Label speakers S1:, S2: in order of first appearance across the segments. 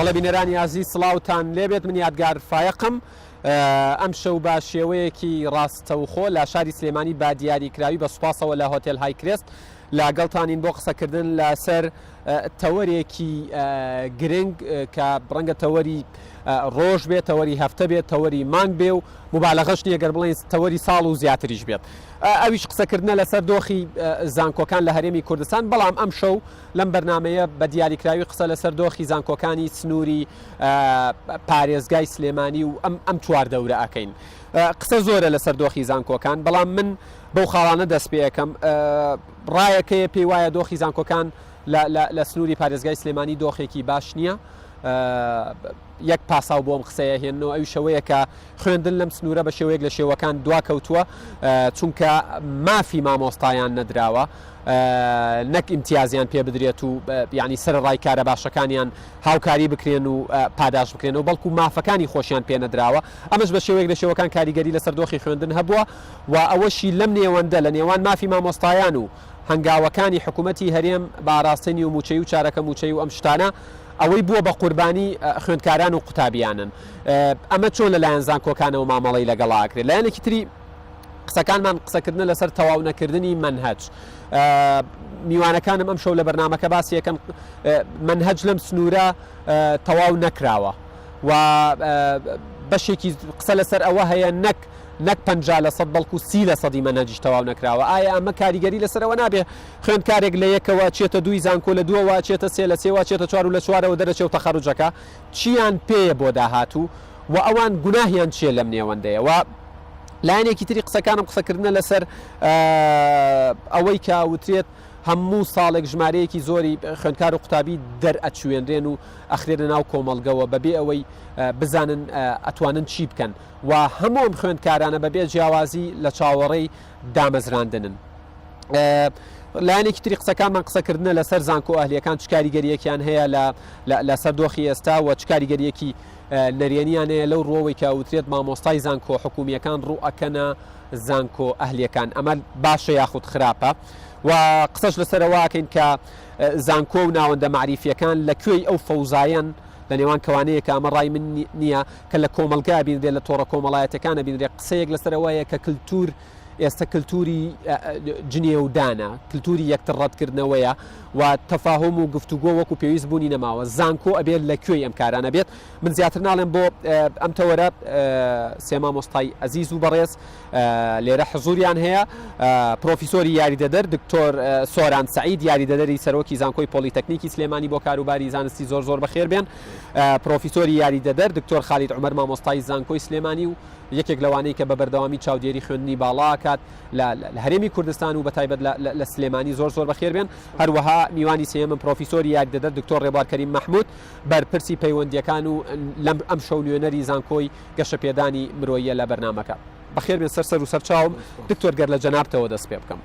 S1: بەڵێ بینەرانی عزیز سڵاوتان لێبێت من یادگار فایقم ئەم شەو بە شێوەیەکی ڕاستەوخۆ لە شاری سلێمانی با دیاریکراوی بە سوپاسەوە لە هۆتێل هایکرێست لاگەڵتانین بۆ قسەکردن لەسەر تەوەرێکی گرنگ کە ڕەنگە تەوەری ڕۆژ بێت تەوەری هەفتە بێت تەوەری مانگ بێ و مبالەغەش نییە گەر بڵێن تەوەری ساڵ و زیاتریش بێت ئەویش قسەکردنە لەسەر دۆخی زانکۆکان لە هەرێمی کوردستان بەڵام ئەم شەو لەم بەرنمەیە بە دیاریکراوی قسە لەسەر دۆخی زانکۆکانی سنووری پارێزگای سلێمانی و ئەم چواردەورە ئەکەین قسە زۆرە لەسەر دۆخی زانکۆکان بەڵام من بەو خاڵانە دەست پێ یەکەم ڕایەکەیە پێی وایە دۆخی زانکۆکان لە سنووری پارێزگای سلێمانی دۆخێکی باش نییە یەک پاساو بۆم قسەیە هێنەوە ئەوی شەوەیە کە خوێندن لەم سنوورە بە شێوەیەک لە شێوەکان دواکەوتووە چونکە مافی مامۆستایان نەدراوە نەک ئیمتیازیان پێ بدرێت و ینی سەرڕای کارە باشەکانیان هاوکاری بکرێن و پاداش بکرێن و بەڵکو مافەکانی خۆشیان پێ نەدراوە ئەمەش بە شێوەیەک لە شێوەکان کاریگەری لەسەر دۆخی خوێندن هەبووە و ئەوەشی لەم نێوەندە لە نێوان مافی مامۆستایان و هەنگاوەکانی حکوومەتی هەرێم باڕاستنی و موچەی و چارەکە موچەی و ئەم شتانە ئەوەی بووە بە قوربانی خوێندکاران و قوتابیانن ئەمە چۆن لەلایەن زانکۆکانەوە مامەڵی لەگەڵاکرێت لایەنێکی تری قسەکانمان قسەکردن لەسەر تەواو نەکردنی منهەج میوانەکانم ئەم شەو لە بەرنامەکە باسی یەکەم منهەج لەم سنوورە تەواو نەکراوە و بەشێکی قسە لەسەر ئەوە هەیە نەک 50% بەڵکو 30% منهەجیش تەواو نەکراوە ئایا ئەمە کاریگەری لەسەرەوە نابێ خوێندکارێک لە یەکەوە چێتە دوی زانکۆ لە دووەوە چێتە سێ لە سێوە چێتە چوار و لە چوارەوە دەرەچێ و تەخەڕوجەکە چیان پێیە بۆ داهاتوو و ئەوان گوناهیان چیە لەم نێوەندەیە و لایەنێکی تری قسەکانم قسەکردنە لەسەر ئەوەی کە وترێت هەموو ساڵێک ژمارەیەکی زۆری خوێندکار و قوتابی دەرئەچوێنرێن و ئەخرێنە ناو کۆمەڵگەوە بەبێ ئەوەی بزانن ئەتوانن چی بکەن و هەموو خوێندکارانە بەبێ جیاوازی لە چاوەڕێی دامەزراندنن لایەنێکی تری قسەکانمان قسەکردنە لەسەر زانکۆ ئەهلیەکان چ کاریگەریەکیان هەیە لەسەر دۆخی ئێستا و چ کاریگەریەکی نەرێنیان هەیە لەو ڕۆوەی کە وترێت مامۆستای زانکۆ حکومیەکان ڕوو ئەکەنە زانکۆ ئەهلیەکان ئەمە باشە یاخود خراپە و قسەش لەسەرەوەکەین کە زانکۆ و ناوەندە معریفیەکان لەکوێی ئەو فەوزایەن لە نێوان کەوانەیە کە ئەمە ڕای من نییە کە لە کۆمەلگا بینرێت لە تۆڕە کۆمەڵایەتەکانە بینرێت قسەیەک لەسەرەوەیە کە کللتور ئێستا کللتوری جنێودانە کللتوری یەکتر ڕەتکردنەوەیە و تەفاهم و گفتوگۆ وەکو پێویست بوونی نەماوە زانکۆ ئەبێت لەکوێی ئەم کارانە بێت من زیاتر ناڵێم بۆ ئەم تەوەرە سێ مامۆستای ئەزیز و بەڕێز لێرە حزوریان هەیە پرۆفیسۆری یاریدەدەر دکتۆر سۆران سەعید یاریدەدەری سەرۆکی زانکۆی پۆلیتەکنیکی سلێمانی بۆ کاروباری زانستی زۆر بەخێر بێن پرۆفیسۆری یاریدەدەر دکتۆر خالید عومەر مامۆستای زانکۆی سلێمانی و یەکێک لەوانەی کە بە بەردەوامی چاودێری خوێندنی باڵاکات لە هەرێمی کوردستان و بەتایبەت لە سلێمانی زۆر بەخێر بێن هەروەها میوانی سێمم پرۆفیسۆری یاریدەدەر دکتۆر ڕێبوار کەریم مەحموود بەرپرسی پەیوەندیەکان و لەم ئەم شەو نوێنەری زانکۆی گەشەپێدانی مرۆییە لە بەرنامەکە بەخێر بێن سەر و سەرچاوم دکتۆر گەر لە جەنابتەوە دەست پێ بکەم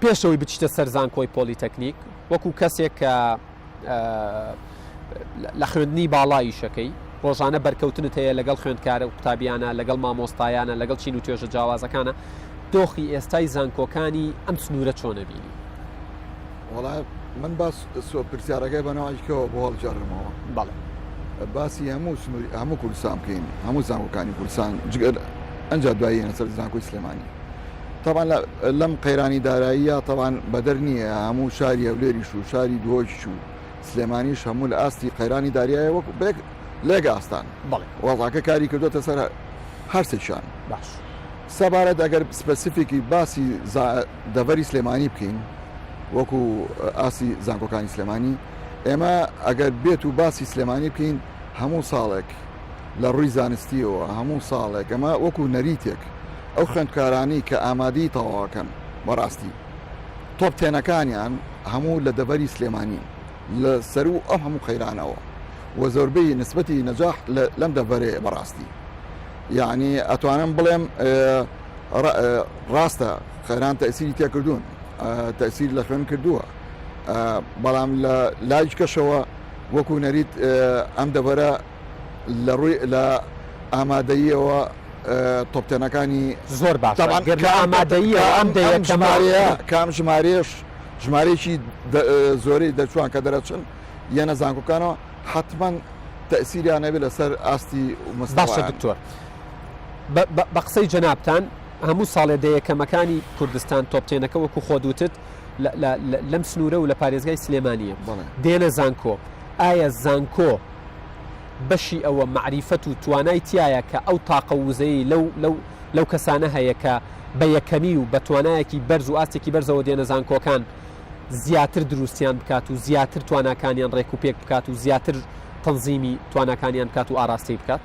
S1: پێشەوەی بچیتە سەر زانکۆی پۆلیتەکنیک وەکو کەسێک کە لە خوێندنی باڵایی شەکەی ڕۆژانە بەرکەوتنت هەیە لەگەڵ خوێندکارە و قوتابیانە لەگەڵ مامۆستایانە لەگەڵ چین و توێژە جیاوازەکانە دۆخی ئێستای زانکۆکانی ئەم سنوورە چۆنە بینی؟
S2: وەڵا من باس پرسیارەکەی بەناوایکەوە بۆ هەڵبژێڕمەوە
S1: بەڵێ
S2: باسی هەموو کوردستان بکەین هەموو زانکۆکانی کوردستان ئەنج دواییە سەر زانکۆی سلێمانی طبعا لەم قەیرانی داراییە طبعا بەدەر نییە هەموو شاری هەولێریش و شاری دۆشت و سلێمانیش هەموو لە ئاستی قەیرانی داریایە وەکو بێک لێگە ئاستان وەڵاکە کاری کردوتە سەر هەرسێکشان
S1: باش
S2: سەبارەت ئەگەر سپەسیفیکی باسی دەڤەری سلێمانی بکەین وەکو ئاسی زانکۆکانی سلێمانی ئێمە ئەگەر بێت و باسی سلێمانی بکەین هەموو ساڵێک لە ڕووی زانستیەوە هەموو ساڵێک ئەمە وەکو نەریتێک ئەو خوێندکارانی کە ئامادەی تەواوەکەن بەڕاستی تۆپ تێنەکانیان هەموو لە دەڤەری سلێمانی لە سەر و ئەم هەموو قەیرانەوە و زۆربەی نسبەتی نەجاح لەم دەڤەرێ بەڕاستی یعنی ئەتوانم بڵێم ڕاستە خەیران تەئسیری تێکردوون تەئسیر لە خوێن کردووە بەڵام لە لایکەشەوە وەکو نەریت ئەم دەڤەرە لە ڕووی لە ئامادەییەوە تۆپتێنەکانی
S1: زۆر باش ئامادەیە ئەم
S2: کام ژمارەیەکی زۆرەی دەچوان کە دەرەچن یانە زانکۆکانەوە حتمما تەسیریان نەبێت لەسەر ئاستی
S1: باشە دکتۆر بە قسەی جەنابتان هەموو ساڵێ دەیەکەمەکانی کوردستان تۆپتێنەکە وەکو خۆدوتت لەم سنوورە و لە پارێزگای سلێمانیە دێنە زانکۆ ئایا زانکۆ بەشی ئەوە معریفەت و توانای تایە کە ئەو تاقە وزەی لەو کەسانە هەیە کە بە یەکەمی و بە توانایەکی بەرز و ئاستێکی بەرزەوە دێنە زانکۆکان زیاتر دروستیان بکات و زیاتر تواناکانیان ڕێک و پێک بکات و زیاتر تەنزیمی تواناکانیان بکات و ئاراستی بکات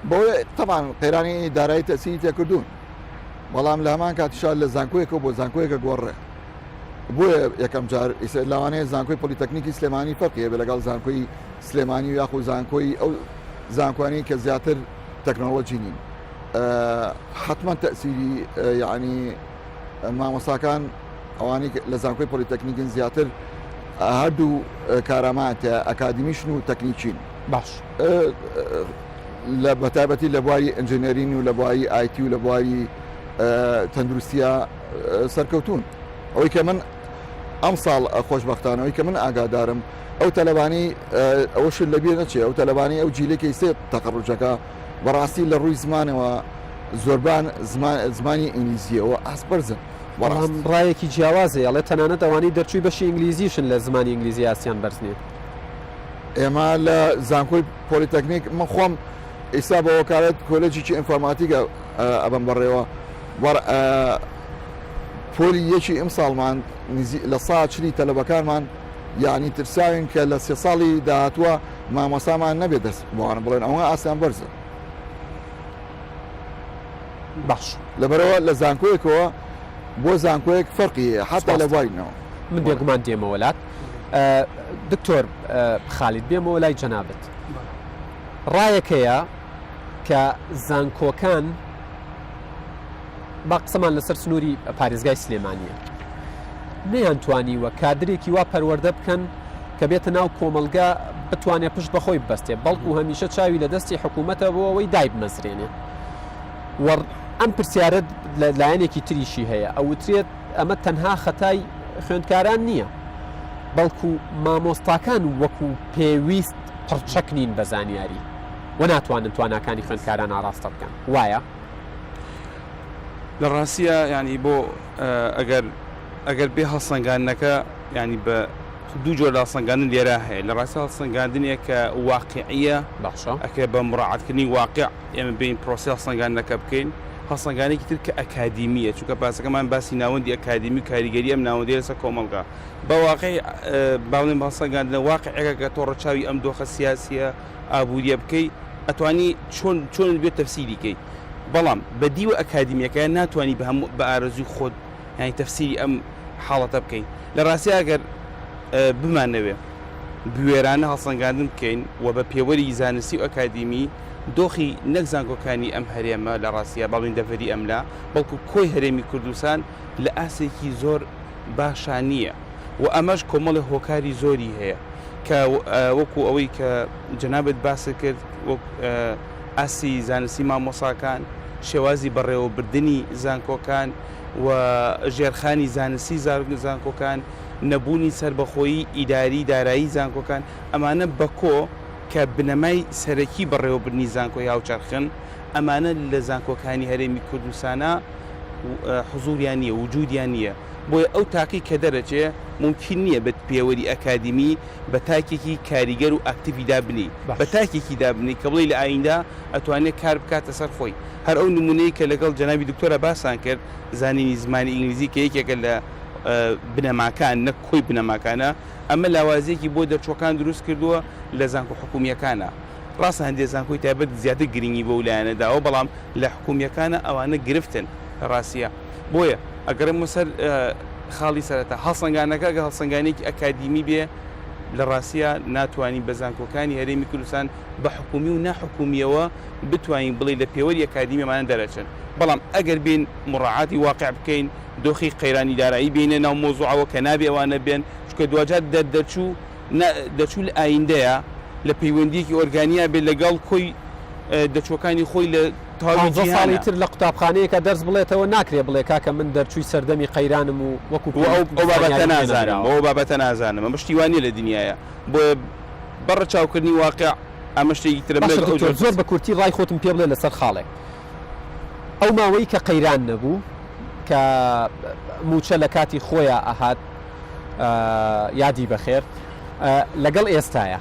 S2: بۆ تەمان قەیرانی دارایی تەسیری تێکردوون بەڵام لە هەمان کاتیشار لە زانکۆیەکە بۆ زانکۆیەکە گۆڕێ بۆیە یەکەم جار لەوانەیە زانکۆی پۆلیتەکنیکی سلێمانی فەرقیە بە لەگەڵ زانکۆی سلێمانی و یاخو زانکۆی ئەو زانکۆانی کە زیاتر تەکنۆلۆژی نین حتمما تەسیری یعنی مامۆستاکان ئەوانی لە زانکۆی پۆلیتەکنیکن زیاتر هەردوو کاراماتە ئەکادمیشن و تەکنیکین
S1: باش
S2: لە بەتابەتی لە بواری ئەنجینەرین و لە بواری ئایتی و لە بواری تەندروستیە سەرکەوتون ئەوەی کە من ئەم ساڵ خۆشبەختانەوەی کە من ئاگادارم ئەو تەلەبانی ئەوەش لەبیێ نەچێ ئەو تەلەبانی ئەو جیلێکی سێ تەقڕوجەکە بەڕاستی لە ڕووی زمانەوە زۆربان زمانی ئینگلیزیەوە ئاسپەرزن
S1: بەڵام ڕایەکی جیاوازە ئەڵێ تەنانەت ئەوانی دەرچووی بەشی ئینگلیزیشن لە زمانی ئینگلیزی ئاسیان بەرز نیە
S2: ئێمە لە زانکۆی پۆلیتەکنیک من خۆم ئێستا بە وەکالەت کۆلێجێکی ئینفۆرماتیکە ئەبم بەڕێوە پۆلی یەکی ئەم ساڵمان لە سا چلی تەلەبەکانمان یعنی ترساوین کە لە سێ ساڵی داهاتووە مامۆسامان نەبێت دەست بۆوانە بڵێن ئەوە ئاسان بەرزە
S1: باش
S2: لەبەرەوە لە زانکۆیەکەوە بۆ زانکۆیەک فەرقی حتا لە بوارینەوە
S1: من بێگومان دێمە وڵات دکتۆر خالید بێمەوە لای جەنابەت ڕایەکەیە کە زانکۆکان با قسەمان لەسەر سنووری پارێزگای سلێمانیە نەیانتوانیوە کادرێکی وا پەروەردە بکەن کە بێتە ناو کۆمەلگا بتوانێت پشت بەخۆی ببەستێ بەڵکو هەمیشە چاوی لە دەستی حکوومەتە بۆ ئەوەی دای بمەزرێنێ ئەم پرسیارەت لە لایەنێکی تریشی هەیە ئەوترێت ئەمە تەنها خەتای خوێندکاران نییە بەڵکو مامۆستاکان وەکو پێویست پڕچەک نین بە زانیاری و ناتوانن تواناکانی خوێندکاران ئاراستە بکەن وایە
S3: لە ڕاستیە ینی بۆ ئەگەر بێ هەڵسەنگاندنەکە ینی بە دوو جۆر هەڵسەنگاندن لێرە هەیە لە ڕاستی هەڵسەنگاندنێک کە واقعیە
S1: باشە
S3: ئەکە بە مڕاعاتکردنی واقع ئێمە بین پرۆسی هەڵسەنگاندنەکە بکەین هەڵسەنگانێکی تر کە ئەکادیمیە چونکە باسەکەمان باسی ناوەندی ئەکادیمی و کاریگەری ئەم ناوەندی لەسەر کۆمەڵگا بە واقعی باڵێن هەڵسەنگاندنە واقعەکە کە تۆ ڕەچاوی ئەم دۆخە سیاسیە ئابوووریە بکەی ئەتوانی چۆن بێت تەفسیریکەی بەڵام بەدیوە ئەکادیمیەکە ناتوانانی بە ئارەزوی خۆت ینی تەفسیری ئەم حاڵەتە بکەین لە ڕاستی ئەگەر بمانەوێ بوێرانە هەڵسەنگاندن بکەین و بە پێوەری زانستی و ئەکادیمی دۆخی نەک زانکۆکانی ئەم هەرێمە لە ڕاستیە باڵین دەڤەری ئەملا بەڵکو کۆی هەرێمی کوردستان لە ئاسێکی زۆر باشانیە و ئەمەش کۆمەڵی هۆکاری زۆری هەیە کە وەکو ئەوەی کە جەنابەت باسە کرد ئاسی زانستی مامۆساکان شێوازی بەڕێوەبردننی زانکۆکان و ژێرخانی زانستی زانکۆکان نەبوونی سربەخۆیی ئیداری دارایی زانکۆکان ئەمانە بەکۆ کە بنەمای سەرەکی بەڕێوەبردننی زانکۆی هاوچەرخن ئەمانە لە زانکۆکانی هەرێمی کوردستانە حزوریان نییە وجودیان نییە بۆیە ئەو تاقی کە دەرەچێ ممکن نییە بە پێوەری ئەکادیمی بە تاکێکی کاریگەر و ئاکتیڤی دابنی بە تاکێکی دابنی کە بڵێ لە ئایندا ئەتوانێت کار بکاتە سەر خۆی هەر ئەو نمونەیە کە لەگەڵ جەنابی دکتۆرە باسان کرد زانینی زمانی ئینگلیزی کە یەکێکە لە بنەماکان نەک کۆی بنەماکانە ئەمە لاوازەیەکی بۆ دەرچۆکان دروست کردووە لە زانکۆ حکومیەکانە ڕاستە هەندێک زانکۆی تایبەت زیاتر گرنگی بە ولایەنەداوە بەڵام لە حکومیەکانە ئەوانە گرفتن ڕاستیە بۆیە ئەگەرم سەر خاڵی سەرەتا هەڵسەنگانەکە گە هەڵسەنگانێکی ئەکادیمی بێ لە ڕاستیە ناتوانین بە زانکۆکانی هەرێمی کوردستان بە حکومی و ناحکومیەوە بتوانین بڵێ لە پێوەری ئەکادیمیەمانە دەرەچن بەڵام ئەگەر بین مڕاعاتی واقع بکەین دۆخی قەیرانی دارایی بینە ناو مۆزوعەوە کە نابێ ئەوانە بێن چکە دوجات دەچوو لە ئایندەیە لە پەیوەندیەکی ئۆرگانیا بێت لەگەڵ کۆی دەچۆکانی خۆی لە
S1: ساڵی تر لە قوتابخانەیەکە دەرس بڵێتەوە ناکرێ بڵێ کاکە من دەرچووی سەردەمی قەیرانم و وەکو
S3: ئەو بابەتە نازانم ئەمە شتیوانی لە دنیاە بۆ بەڕە چاوکردنی واقع ئەمە شتێکی ترە
S1: زۆر بە کورتی ڕای خۆتم پێ بڵێ لەسەر خاڵێک ئەو ماوەی کە قەیران نەبوو کە موچە لە کاتی خۆیان ئەهات یادی بەخێر لەگەڵ ئێستایە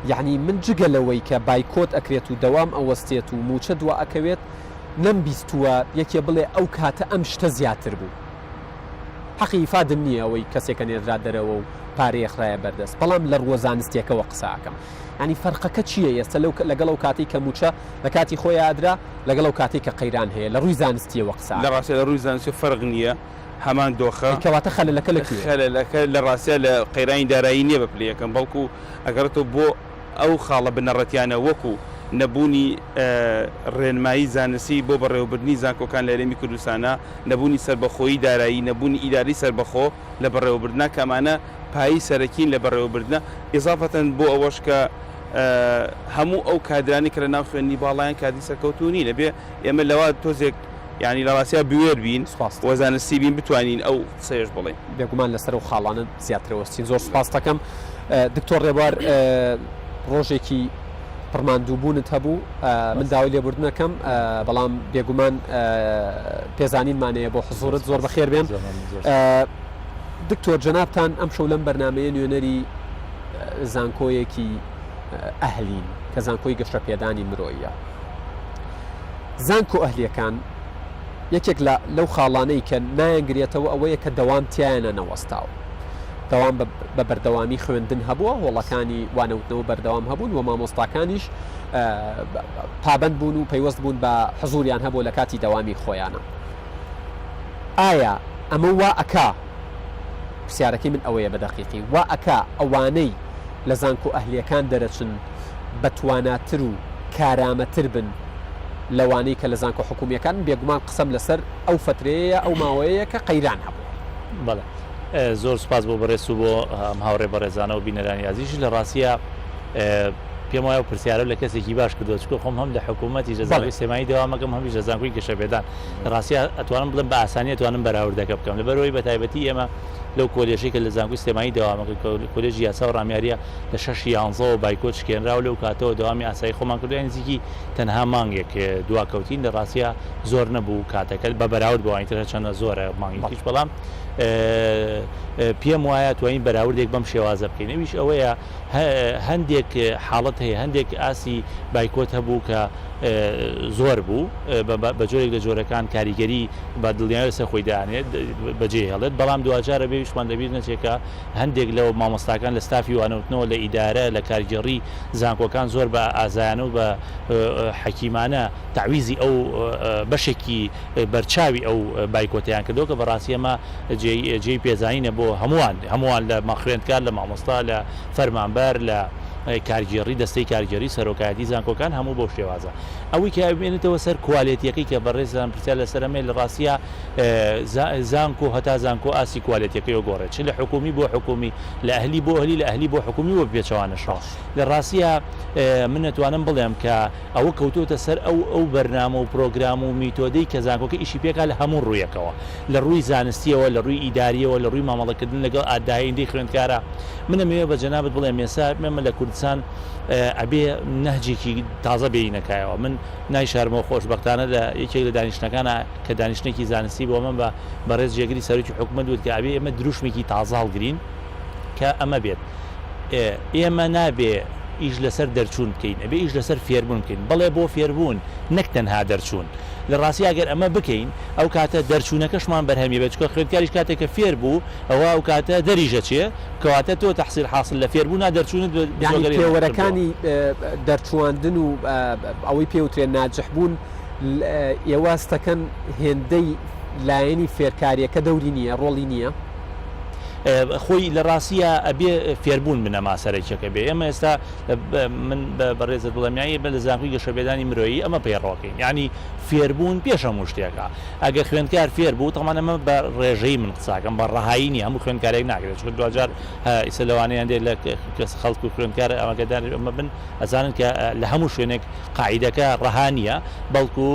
S1: یعنی من جگە لەوەی کە بایکۆت ئەکرێت و دەوام ئەوەستێت و موچە دوا ئەکەوێت نەمبیستووە یەکێ بڵێ ئەو کاتە ئەم شتە زیاتر بوو حەقی ئیفادم نییە ئەوەی کەسێکە نێردرا دەرەوە و پارەیەخرایە بەردەست بەڵام لە ڕوەزانستێکەوە قساکەم ینی فەرقەکە چییە ئێستا لەگەڵ ئەو کاتی کە موچە لە کاتی خۆی ئادرا لەگەڵ ئەو کاتی کە قەیران هەیە لە ڕووی زانستیەوە قسا
S3: لە ڕاستە لە ڕووی زانستی فەرق نییە هەمان دۆخە
S1: کەواتە خەلەلەکە
S3: خەلەلەکە لە ڕاستە لە قەیرانی دارایی نییە بە پلەکەم بەڵکو ئەگەرتەوە بۆ ئەو خاڵە بنەڕەتیانە وەکو نەبوونی ڕێنمایی زانستی بۆ بەڕێوەبردننی زانکۆکان لە هەرێمی کوردستانە نەبوونی سربەخۆیی دارایی نەبوونی ئیداری سربەخۆ لە بەڕێوەبردنە کەمانە پایی سەرەکین لە بەڕێوەبردنە ئیزافەتەن بۆ ئەوەش کە هەموو ئەو کادرانی کە لە ناو خوێنی باڵایان کاتی سەرکەوتونی لەبێ ئێمە لەوە تۆزێک ینی لە ڕاستیا بوێر بین وەزانستی بین بتوانین ئەو سێش بڵێن
S1: بێگومان لەسەر و خاڵانە زیاترەوەستین زۆر سپاس دەکەم دکتۆر ڕێبوار ڕۆژێکی پڕماندووبوونت هەبوو من داوای لێبوردنەکەم بەڵام بێگومان پێزانینمانەیە بۆ حزورت زۆر بەخێر بێن دکتۆر جەنابتان ئەم شەو لەم بەرنامەیە نوێنەری زانکۆیەکی ئەهلین کە زانکۆی گەشتەپێدانی مرۆیە زانکۆ ئەهلیەکان یەکێک لەو خاڵانەی کە نایەنگرێتەوە ئەوەیە کە دەوام تیانە نەوەستاوە دەوام بە بەردەوامی خوێندن هەبووە وڵەکانی وانەوتنەوە بەردەوام هەبوون و مامۆستاکانیش پابند بوون و پەیوەست بوون بە حزوریان هەبوو لە کاتی دەوامی خۆیانە ئایا ئەمە وا ئەکا پرسیارەکەی من ئەوەیە بەدەقیقی وا ئەکا ئەوانەی لە زانکۆ ئەهلیەکان دەرەچن بەتواناتر و کارامەتر بن لەوانەی کە لە زانکۆ حکومیەکان بێگومان قسەم لەسەر ئەو فترەیە ئەو ماوەیە کە قەیران هەبوو
S4: بەڵێ زۆر سپاس بۆ بەڕێز و بۆ هاوڕێ بەڕێزانە و بینەرانی عزیزیش لە ڕاستیە پێم وایە پرسیارە لە کەسێکی باش کردو چکە خۆم هەم لە حکوومەتی جەزاوی سێمایی دەوامەکەم هەمیش لە زانکۆی گەشەپێدان لە ڕاستیە ئەتوانم بڵم بە ئاسانی ئەتوانم بەراوردەکە بکەم لەبەرەوەی بە تایبەتی ئێمە لەو کۆلێژەی کە لە زانکۆی سێمایی دەوامەکە کۆلێژی یاسا و ڕامیاریە لە 6 بایکۆت شکێنراو لەو کاتەوە دەوامی ئاسایی خۆمان کردو نزیکی تەنها مانگێک دواکەوتین لە ڕاستیە زۆر نەبوو کاتەکە بە بەراورد بۆوانیترە چەندە زۆرە مانگیش بەڵام پێم وایە توانین بەراوردێک بەم شێوازە بکەین ئەویش ئەوەیە هەندێک حاڵەت هەیە هەندێک ئاسی بایکۆت هەبوو کە زۆر بوو بە جۆرێک لە جۆرەکان کاریگەری بە دڵنیای لەسەر خۆی دانێت بەجێ هەڵێت بەڵام دوجارە بێویشمان دەبیر نەچێکە هەندێک لەو مامۆستاکان لە ستافی وانەوتنەوە لە ئیدارە لە کارگەڕی زانکۆکان زۆر بە ئازایانە و بە حەکیمانە تعویزی ئەو بەشێکی بەرچاوی ئەو بایکۆتیان کردەوە کە بەڕاستی ئەمە جێی پێزانینە بۆ هەمووان لە خوێندکار لە مامۆستا لە فەرمانبەر لە کارگێڕی دەستەی کارگەری سەرۆکایەتی زانکۆکان هەموو بۆ شێوازە ئەوەی کە بێنێتەوە سەر کوالێتیەکەی کە بەڕێزان پرسیار لەسەرەمێ لە ڕاستیە زانکۆ هەتا زانکۆ ئاسی کوالێتیەکەی گۆڕێت چ لە حکومی بۆ حکومی لە ئەهلی بۆ ئەهلی لە ئەهلی بۆ حکومی بۆ پێچەوانەشەوە لە ڕاستیە من نتوانم بڵێم کە ئەوە کەوتوتە سەر ئەو بەرنامە و پرۆگرام و میتۆدەی کە زانکۆکە ئیشی پێکا لە هەموو ڕوویەکەوە لە ڕووی زانستیەوە لە ڕووی ئیداریەوە لە ڕووی مامەڵەکردن لەگەڵ ئاداهێندەی خوێندکارە منەمەوێ بە جەنابەت بڵێم ئێستا مێمە لە کوردستان ئەبێ نەهجێکی تازە بینەکایەوە من نایشارمەوە خۆشبەختانە لە یەکێک لە دانیشتەکانە کە دانیشتێکی زانستی بۆ من بە بەڕێز جێگری سەرۆکی حکوومەت وت کە ئەبێ ئێمە دروشمێکی تازە هەڵگرین کە ئەمە بێت ئێمە نابێ ئیش لەسەر دەرچوون بکەین ئەبێ ئیش لەسەر فێربوون بکەین بەڵێ بۆ فێربوون نەک تەنها دەرچوون لە ڕاستی ئەگەر ئەمە بکەین ئەو کاتە دەرچوونەکەشمان بەرهەمی بچکە خوێندکاریش کاتێککە فێر بوو ئەو کاتە دەریژە چێ کەواتە تۆ تەحصیل حاصل لە فێربوونا دەرچوونت
S1: پێوەرەکانی دەرچواندن و ئەوەی پێوترێن ناجەحبوون ئێواستەکەن هێندەی لایەنی فێرکاریەکە دەوری نییە ڕۆڵی نییە
S4: خۆی لە ڕاستیە ئەبێ فێربوون بنە ماسەرێکەکە بێ ئێمە ئێستا من بەڕێزت بڵێمیایی بە لە زانکۆی گەشەبێدانی مرۆیی ئەمە پێڕۆکەین ینی فێربوون پێش هەموو شتێکە ئەگە خوێندکار فێر بوو تەمان ئەمە بە ڕێژەی من قساکەم بە ڕەهایی نیە هەموو خوێندکارێک ناگرێت چون دوجار ئیسە لەوانەیان دێت لە خەڵک و خوێندکار ئەمەگەدار ئەمە بن ئەزانن کە لە هەموو شوێنێک قاعیدەکە ڕەهانیە بەڵکو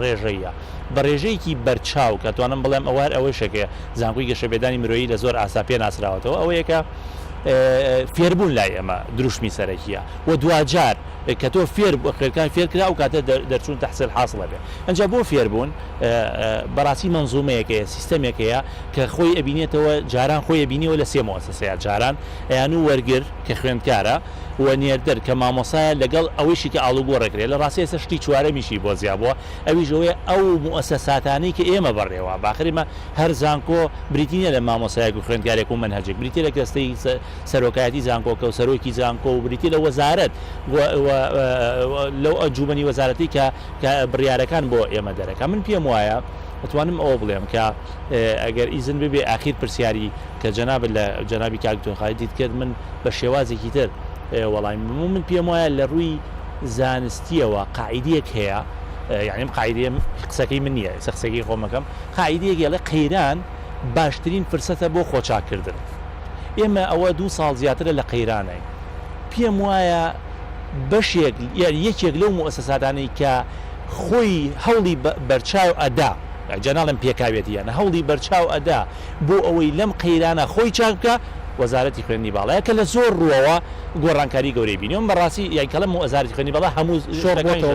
S4: ڕێژەیە بە ڕێژەیەکی بەرچاو کە توانم بڵێم ئەوار ئەوەی شەکەیە زانکۆی گەشەبێدانی مرۆیی لە زۆر ئاسا پێ ناسراوەتەوە ئەوەیەکە فێربوون لای ئەمە دروشمی سەرەکیە و دوجار کە تۆ خوێنکان فێر کرا و کاتە دەرچوون تەحسیل حاصڵە بێ ئەنجا بۆ فێربوون بەڕاستی مەنزومەیەکەیە سیستەمێکەیە کە خۆی ئەبینێتەوە جاران خۆی ئەبینیەوە لە سێ مؤسسەیە جاران ئەیان و وەرگر کە خوێندکارە و نێردەر کە مامۆسایە لەگەڵ ئەوەیشی کە ئاڵوگۆ ڕێکرێت لە ڕاستی ئێستا شتی چوارەمیشی بۆ زیابووە ئەویش ئەوەیە ئەو مؤسساتانەی کە ئێمە بەڕێوە باخریمە هەر زانکۆ بریتینە لە مامۆسایەک و خوێندکارێک و منهەجێک بریتی لە کەستەی سەرۆکایەتی زانکۆکە و سەرۆکی زانکۆ و بریتی لە وەزارەت لەو ئەنجومەنی وەزارەتی کە بڕیارەکان بۆ ئێمە دەرەکە من پێم وایە دەتوانم ئەوە بڵێم کە ئەگەر ئیزن ببێ ئاخیر پرسیاری کە جەنابەت لە جەنابی کاکتۆخای دیت کرد من بە شێوازێکی تر وەڵام من پێم وایە لە ڕووی زانستیەوە قاعیدەیەک هەیە یعنی قاعیدەیە قسەکەی من نییە قسەکەی خۆمەکەم قاعیدەیەک لە قەیران باشترین فرسەتە بۆ خۆچاکردن ئێمە ئەوە 2 ساڵ زیاترە لە قەیرانەی پێم وایە بەشێک یەکێک لەو مؤسساتانەی کە خۆی هەوڵی بەرچاو ئەدا جەناڵم پێکاوێتیانە هەوڵی بەرچاو ئەدا بۆ ئەوەی لەم قەیرانە خۆی چاک بکە وەزارەتی خوێندنی باڵایە کە لە زۆر ڕووەوە گۆڕانکاری گەورەی بینیەوە بەڕاستی یاکەڵم وەزارەتی خوێندنی باڵا هەموو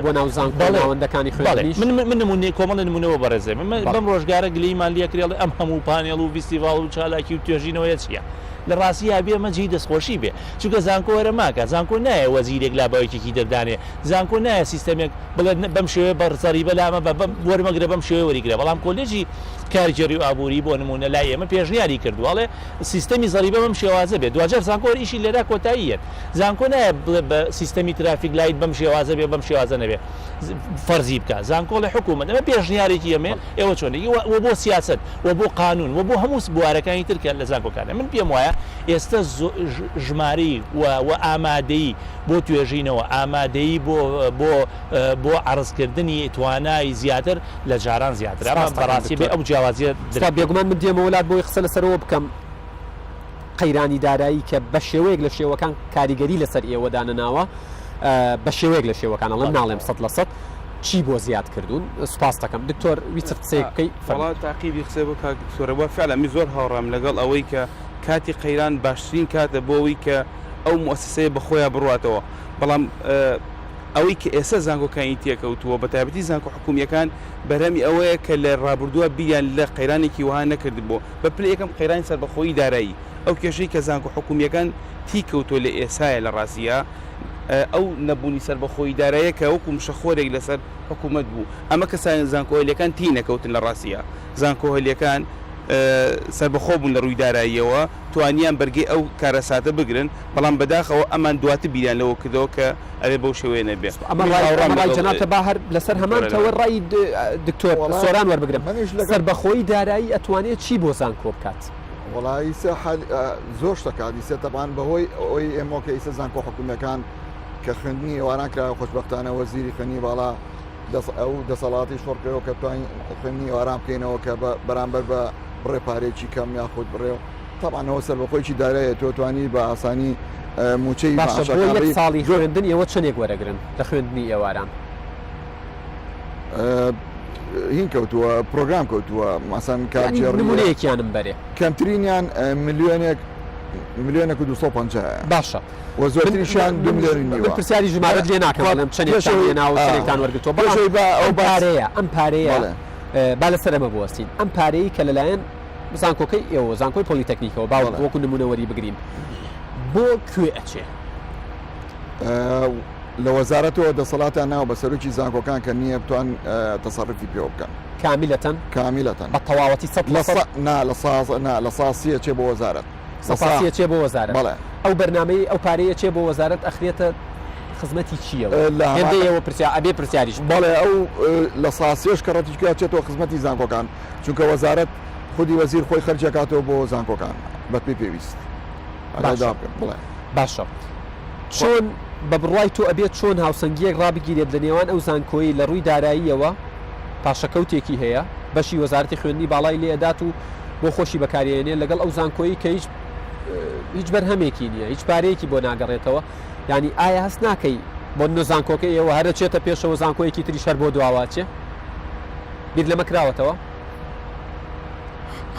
S1: بۆ ناو زانکۆەوەندەکانی خوێندنی
S4: من نمونێ کۆمەڵی نمونەوە بەڕێزێ بەم ڕۆژگارە گلەیمان لێ کرێڵ ئەم هەموو پانێڵ و فیستیڤاڵ و چالاکی و توێژینەوەیە چییە لە ڕاستی هەبێ مەجی دەستخۆشی بێ چونکە زانکۆ وەرە ماکە زانکۆ نایە وەزیرێک لاباوێکێکی دەردانێ زانکۆ نایە سیستەمێک بڵێ بەم شێوێ بەڕزەریبە لامە وەرمەگرە بەم شێوێ وەریگرە بەڵام کۆلێژی کارگەری و ئابووری بۆ نمونە لای ئێمە پێشنیاری کردوواڵێ سیستەمی زەریبە بەم شێوازە بێت دوجار زانکۆ ئیشی لێرا کۆتاییەت زانکۆ نایە بڵێ بە سیستەمی ترافیک لایت بەم شێوازە بێ بەم شێوازە نەبێ فەرزی بکە زانکۆ لە حکوومەت ئەمە پێشنیارێکی ئەمێ ئێوە چۆنێکی و بۆ سیاست و بۆ قانون و بۆ هەموو بوارەکانی ترکە لە زانکۆکانە من پێم وایە ئێستا ژماری و ئامادەی بۆ توێژینەوە ئامادەی بۆ عرضکردنی توانای زیاتر لە جاران زیاتر بەڕاستی بێ ئەو جیاوازیە
S1: بێگومان من دێمە وڵات بۆی قسە لەسەرەوە بکەم قەیرانی دارایی کە بە شێوەیەک لە شێوەکان کاریگەری لەسەر ئێوەدانەناوە بە شێوەیەک لە شێوەکان ئەڵێم ناڵێم 100% چی بۆ زیاد کردوون سوپاس دەکەم دکتۆر ویچ قسەی بکەی
S3: فڵات تاقیبی قسە بۆ کاکتۆرەوە فعلا زۆر هاوڕام لەگەڵ ئەوەی کە کاتی قەیران باشترین کاتە بۆەوەی کە ئەو مؤسسەیە بەخۆیان بڕاتەوە بەڵام ئەوەی کە ئێستا زانکۆکانی تێکەوتووە بە تایبەتی زانکۆ حکوومیەکان بەرەمی ئەوەیە کە لە ڕابردووە بیان لە قەیرانێکی وها نەکرد بۆ بە پلە یەکەم قەیرانی سەربەخۆیی دارایی ئەو کێشەی کە زانکۆ حکوومیەکان تیکەوتۆ لە ئێسایە لە ڕاستیە ئەو نەبوونی سەربەخۆیی دارایە کە وەکو مشەخۆرێک لەسەر حکوومەت بوو ئەمە کەسانی زانکۆهێلیەکان تی نەکەوتن لە ڕاستیە زانکۆهێلیەکان سەربەخۆ بوون لە ڕووی داراییەوە توانیان بەرگەی ئەو کارەساتە بگرن بەڵام بەداخەوە ئەمان دواتر بیریان لەوە کردەوە کە ئەوێ بەو شێوەیە نەبێت
S1: ئەمە جەنابتە با هەر لەسەر هەمانتەوە ڕای دکتۆر سۆران وەربگرم سەربەخۆیی دارایی ئەتوانێت چی بۆ زانکۆ بکات
S2: وڵی زۆر شتەکات دیسە تەبان بەهۆی ئەوی ئێمەکە ئیسە زانکۆ حکوومیەکان کە خوێندنی ئێواران کرا خۆشببختانە وەزیری خوێنی باڵا ئەو دەسەڵاتی شۆڕکەوە کە توانین خوێننی ئێواران بکەینەوە کە بەرامبەر بە بڕێ پارێکی کەم یاخود بڕێ تاوانەوە سەربەخۆیی دارایە تۆ توانی بە ئاسانی موچەی
S1: ساڵی خوێندن ئێوە چنێک وەرەگرن لە خوێندنی ئێواران
S2: هین کەوتووە پرۆگرام کەوتووە مەسەن
S1: کارێکیانم بەرێ
S2: کەمترینیان ملیۆنێک و 250
S1: باشە
S2: و زۆرتریشیان 2 میلیۆنی
S1: پرسیاری ژمارەت لێ ناکەڵم چەندێک ناو چەندێکتان وەرگتۆ ئەو پارەیە ئەم پارەیە با لەسەر ئەمە بوەستین ئەم پارەی کە لەلایەن زانکۆکەی ئێوە زانکۆی پۆلیتەکنیکەوە باوە وەکو نمونەوەری بگرین بۆ کوێ ئەچێ
S2: لە وەزارەتەوە دەسەڵاتیان ناو بە سەرۆکی زانکۆکان کە نییە بتوان تەسەڕفی پێوە بکەن کامیلەتەن
S1: بە تەواوەتی
S2: لە ساسیە چێ بۆ وەزارەت
S1: سەساسیە چێ بۆ وەزارەت ئەو بەرنامەی ئەو پارەیە چێ بۆ وەزارەت ئەخرێتە خزمەتی چییەوە هێندەیەوە ئەبێ پرسیاریش
S2: بەڵێ ئەو لە ساسیێش کە ڕەتیکە چێتەوە خزمەتی زانکۆکان چونکە وەزارەت خودی وەزیر خۆی خەرجەکاتەوە بۆ زانکۆکان بە پێی پێویست بڵێ
S1: باشە چۆن بە بڕوای تۆ ئەبێت چۆن هاوسەنگیەک ڕابگیرێت لە نێوان ئەو زانکۆیی لە ڕووی داراییەوە پاشەکەوتێکی هەیە بەشی وەزارەتی خوێندنی باڵای لێدات و بۆ خۆشی بەکارێنێ لەگەڵ ئەو زانکۆیی کە هیچ بەرهەمێکی نییە هیچ پارەیەکی بۆ ناگەڕێتەوە ینی ئایا هەست ناکەی بۆ نە زانکۆکە ئێوە هەرە چێتە پێشەوە زانکۆیەکی تری شەر بۆ دواواچێ بیر لەمە کراوەتەوە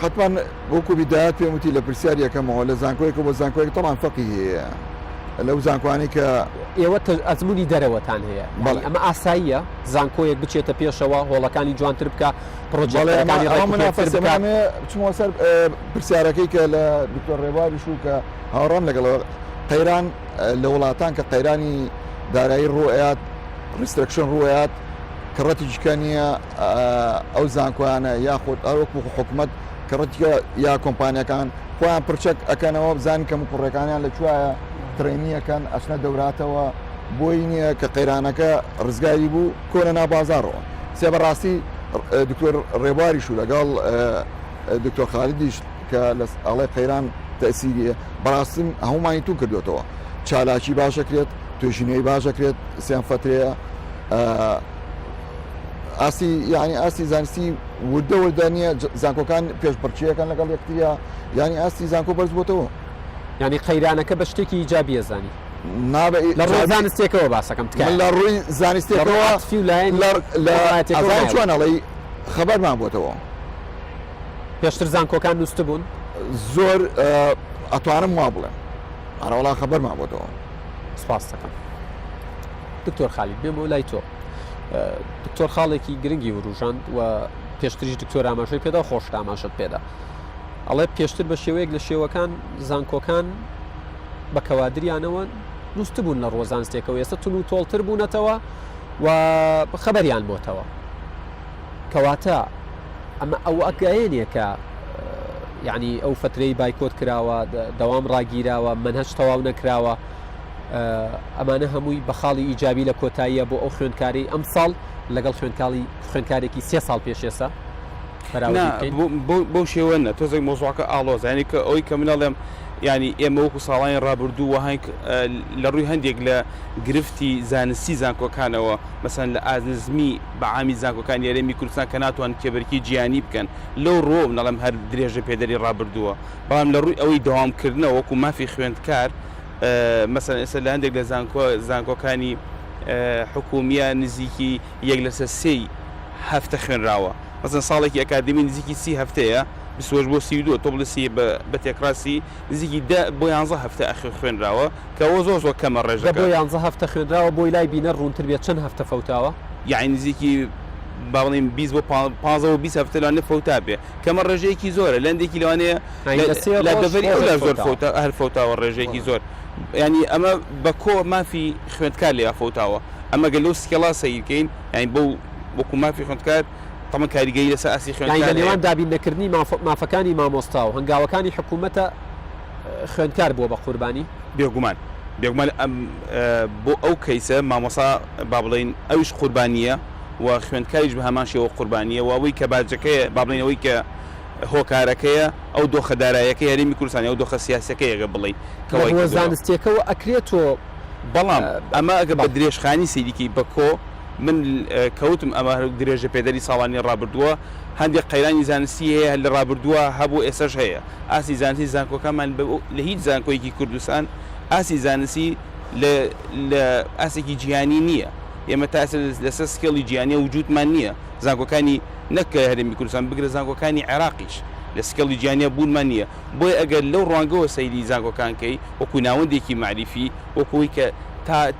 S2: حتمان وەکو بیدایەت پێم وتی لە پرسیار یەکەمەوە لە زانکۆیەکە بۆ زانکۆیەک تەمان فەقی هەیە لەو زانکوانی کە
S1: ئێوە ئەزمموی دەرەوەتان هەیە ئەمە ئاساییە زانکۆیەک بچێتە پێشەوە هۆڵەکانی جوانتر بکە پرۆژەکانی
S2: چمەوە سەر پرسیارەکەی کە لە دکتۆر ڕێباریش و کە هاوڕام لەگەڵەوە قەیران لە وڵاتان کە قەیرانی دارایی ڕوئات ریسترکشن ڕوئات کڕەتی جکانیە ئەو زانکۆیانە یاخود ئەوەکو حکوومەت کڕەتیە یا کۆمپانیەکان خۆیان پرچەک ئەەکەنەوە بزانین کە کوڕەکانیان لەکوایە ترێنیەکەن ئەچنە دەوراتەوە بۆی نییە کە قەیرانەکە ڕزگاری بوو کۆنە نابازارەوە سێ بەڕاستی دکتۆر ڕێباریش و لەگەڵ دکتۆر خالیدیش کە لە ئەڵێ قەیران تەسیریە بەڕاستم هەمومانی تو کردوێتەوە چالاکی باشەکرێت توێژینەی باشەکرێت سیان فترەیە ئاسی یعنی ئاسی زانستی وردە نییە زانکۆکان پێشبڕچیەکان لەگەڵ یەکتریە ینی ئاستی زانکۆ بەرز بۆتەوە
S1: ینی قەیرانەکە بە شتێکی ئیجابیە زانی
S2: لە
S1: ڕۆی زانستێکەوە باسەکەم
S2: لە ڕووی زانستێکەوە چۆنەڵی خەبەرمان بۆتەوە
S1: پێشتر زانکۆکان نووسە بوون
S2: زۆر ئەتوانم وا بڵێم ئەرەوەڵا خەبەرمان بۆتەوە
S1: سپاس دەکەم دکتۆر خالید بێم بۆ لای تۆ دکتۆر خاڵێکی گرنگی وروژاند و پێشتریش دکتۆر ئاماژەی پێدا خۆش ئاماژەت پێدا ئەڵێ پێشتر بە شێوەیەک لە شێوەکان زانکۆکان بە کەوادریانەوە نووسە بوون لە ڕۆزانستێکەوە ئێستا تون و تۆڵتر بوونەتەوە و خەبەریان بۆتەوە کەواتە ئەمە ئەو ئەگەیەنێ کە یعنی ئەو فترەی بایکۆت کراوە دەوام ڕاگیراوە منهەج تەواو نەکراوە ئەمانە هەمووی بە خاڵی ئیجابی لە کۆتاییە بۆ ئەو خوێندکاری ئەم ساڵ لەگەڵ خوێندکارێکی 3 ساڵ پێشێسا
S3: بۆ شێوەنە تۆزێک مۆزواکە ئاڵۆز ینی کە ئەوی کە منەڵێم ینی ئێمە وەکو ساڵانی ڕابردوو وهنگ لە ڕووی هەندێک لە گرفتی زانستی زانکۆکانەوە مەسەن لە ئازنزمی بەعامی زانکۆکان یارێمی کوردستان کە ناتوان کێبەرکی جیانی بکەن لەو ڕۆ نەڵم هەر درێژە پێدەری ڕابردووە بەڵام لە ڕووی ئەوەی دەوامکردنەوە وەکو مافی خوێندکار مەسەن ئێستا لە هەندێک لە زانکۆکانی حکومیە نزیکی 1/3 هەفتە خوێنراوە مەسەن ساڵێکی ئەکادمی نزیکی 30 هەفتەیە بسۆژ بۆ 32 تۆ بڵسی بە تێکراسی نزیکی 10 بۆ 11 هەفتە خوێنراوە کەەوە زۆر کەمە ڕێژە
S1: بۆ 11 هەفتە خوێنراوە بۆی لای بینە ڕوونتر بێت چەند هەفتە فەوتاوە
S3: یعنی نزیکی باڵین 20 بۆ 15 هەفتە لەوانێ فەوتا بێ کەمە ڕێژەیەکی زۆرە لەندێکی لەوانەیە لە دەڤری ئەولا زۆر هەر فەوتاوە ڕێژەیەکی زۆر ینی ئەمە بە کۆ مافی خوێندکار لێ فەوتاوە ئەمە گەلۆ سکێڵا سەیرکەین یعنی بۆ وەکو مافی خوێندکار تەمە کاریگەری لەسەر ئاسی خوێندکار
S1: لەوان دابینەکردنی مافەکانی مامۆستا و هەنگاوەکانی حکوومەتە خوێندکار بووە بە قوربانی
S3: بێگومان بۆ ئەو کەیسە مامۆسا با بڵین ئەویش قوربانیە و خوێندکاریش بە هەمان شێوە قوربانیە و ئەوەی کە باجەکەیە با بڵینەوەی کە هۆکارەکەیە ئەو دۆخە دارایەکە یاریمی کوردستانی ئەو دۆخە سیاسەکەیەگە بڵێ
S1: کەەوە زانستێکەوە ئەکرێتەوە
S3: بەڵام ئەمە ئەگە بە درێژخانی سیریکی بەکۆ من کەوتم ئەمە درێژە پێدەری ساڵانی ڕابردووە هەندێک قەیرانی زانستی هەیە لە ڕابردووە هەبوو ئێسش هەیە ئاسی زانستی زانکۆکەمان لە هیچ زانکۆیەکی کوردستان ئاسی زانستی لە ئاسێکی جیهانی نییە ئێمە تا لەسەر سکێڵی جیهانیە وجودمان نییە زانکۆکانی نەکە هەرێمی کوردستان بگرە زانکۆکانی عێراقیش لە سکێڵی جیهانیە بوونمان نییە بۆی ئەگەر لەو ڕوانگەوە سەیری زانکۆکانکەی وەکو ناوەندێکی معریفی وەکوی کە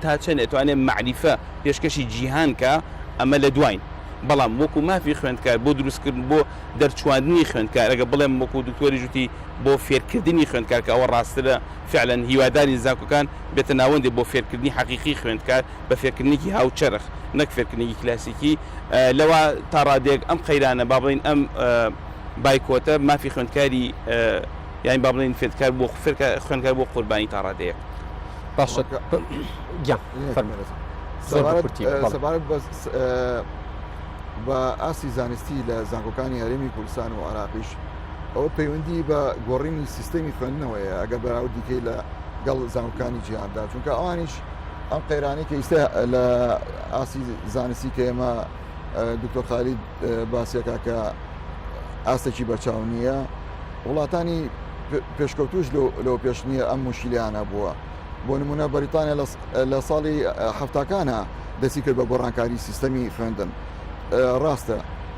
S3: تا چەند ئەتوانێت معریفە پێشکەشی جیهان کە ئەمە لە دوین بەڵام وەکو مافی خوێندکار بۆ دروستکردن بۆ دەرچواندنی خوێندکار ئەگە بڵێم وەکو دکتۆری جوتی بۆ فێرکردنی خوێندکار کە ئەوە ڕاسترە فعلەن هیواداری زانکۆکان بێتە ناوەندێ بۆ فێرکردنی حەقیقی خوێندکار بە فێرکردنێکی هاوچەرخ نەک فێرکردنی کلاسیکی لەوە تا ڕادێک ئەم قەیرانە با بڵین ئەم بایکۆتە مافی خوێندکاری یانی با بڵین فێرکار بۆ خوێندکار بۆ قوربانی تا ڕادەیەک
S1: باشە
S2: سەبارەت بە ئاسی زانستی لە زانکۆکانی هەرێمی کوردستان و عراقیش ئەوە پەیوەندی بە گۆڕینی سیستەمی خوێندنەوەیە ئەگەر بەراوردیکەی لەگەڵ زانکۆکانی جیهاندا، چونکە ئەوانیش ئەم قەیرانەی کە ئێستا لە ئاسی زانستی کە ئێمە دکتۆر خالید باسیەکە کە ئاستێکی بەرچاو نییە، وڵاتانی پێشکەوتوش لەو پێش نییە ئەم مشکلیانە بووە. بۆ نمونە بەریتانیا لە ساڵی هەفتاکانە دەستی کرد بە گۆڕانکاری سیستەمی خوێندن. ڕاستە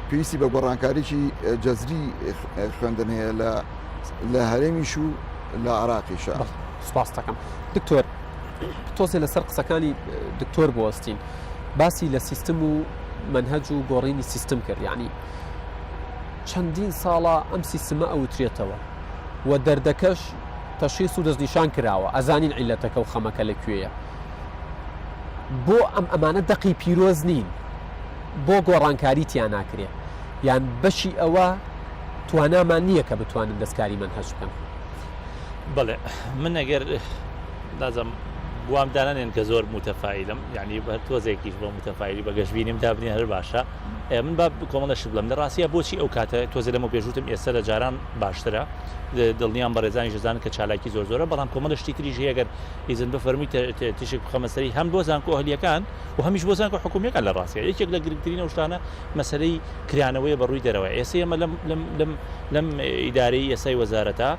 S2: پێویستی بە گۆڕانکاریی جەزری خوێندن هەیە لە هەرێمیش و لە عراقیشە.
S1: سپاس دەکەم دکتۆر، تۆزێ لەسەر قسەکانی دکتۆر بوەستین، باسی لە سیستم و منهج و گۆڕینی سیستم کرد. یعنی چەندین ساڵە ئەم سیستمە ئەوترێتەوە و دەردەکەش تەشخیص و دەستنیشان کراوە، ئەزانین عیلەتەکە و خەمەکە لەکوێیە. بۆ ئەمانە دەقی پیرۆز نین، بۆ گۆڕانکاری تیان ناکرێ، یان بەشی ئەوە توانامان نییە کە بتوانن دەستکاری منهج بکەن.
S4: بەڵێ من ئەگەر لازم بوام دانانێن کە زۆر متەفاعلم، یعنی بە تۆزێکیش بۆ متەفاعلی بە گەشتبینیم دابنی هەر باشە. من با کۆمەڵەش بڵم لە ڕاستیە بۆچی ئەو کاتە تۆزە لەمە پێشوتم ئێستا لە جاران باشترە، دڵنیان بە ڕێزانی ژزان کە چالاکی زۆر زۆرە، بەڵام کۆمەڵە شتی تریژ هەیەگەر ئیزن بفەرمی تیشک بخەمەسەری هەم بۆ زانکۆ ئەهلیەکان و هەمیش بۆ زانکۆ حکوومیەکان لە ڕاستیە. یەکێک لە گرنگترینە شتانە مەسەلەی کرانەوەی بەڕووی دەرەوە. ئێستا ئێمە لەم ئیدارەی ئێسای وەزارەتە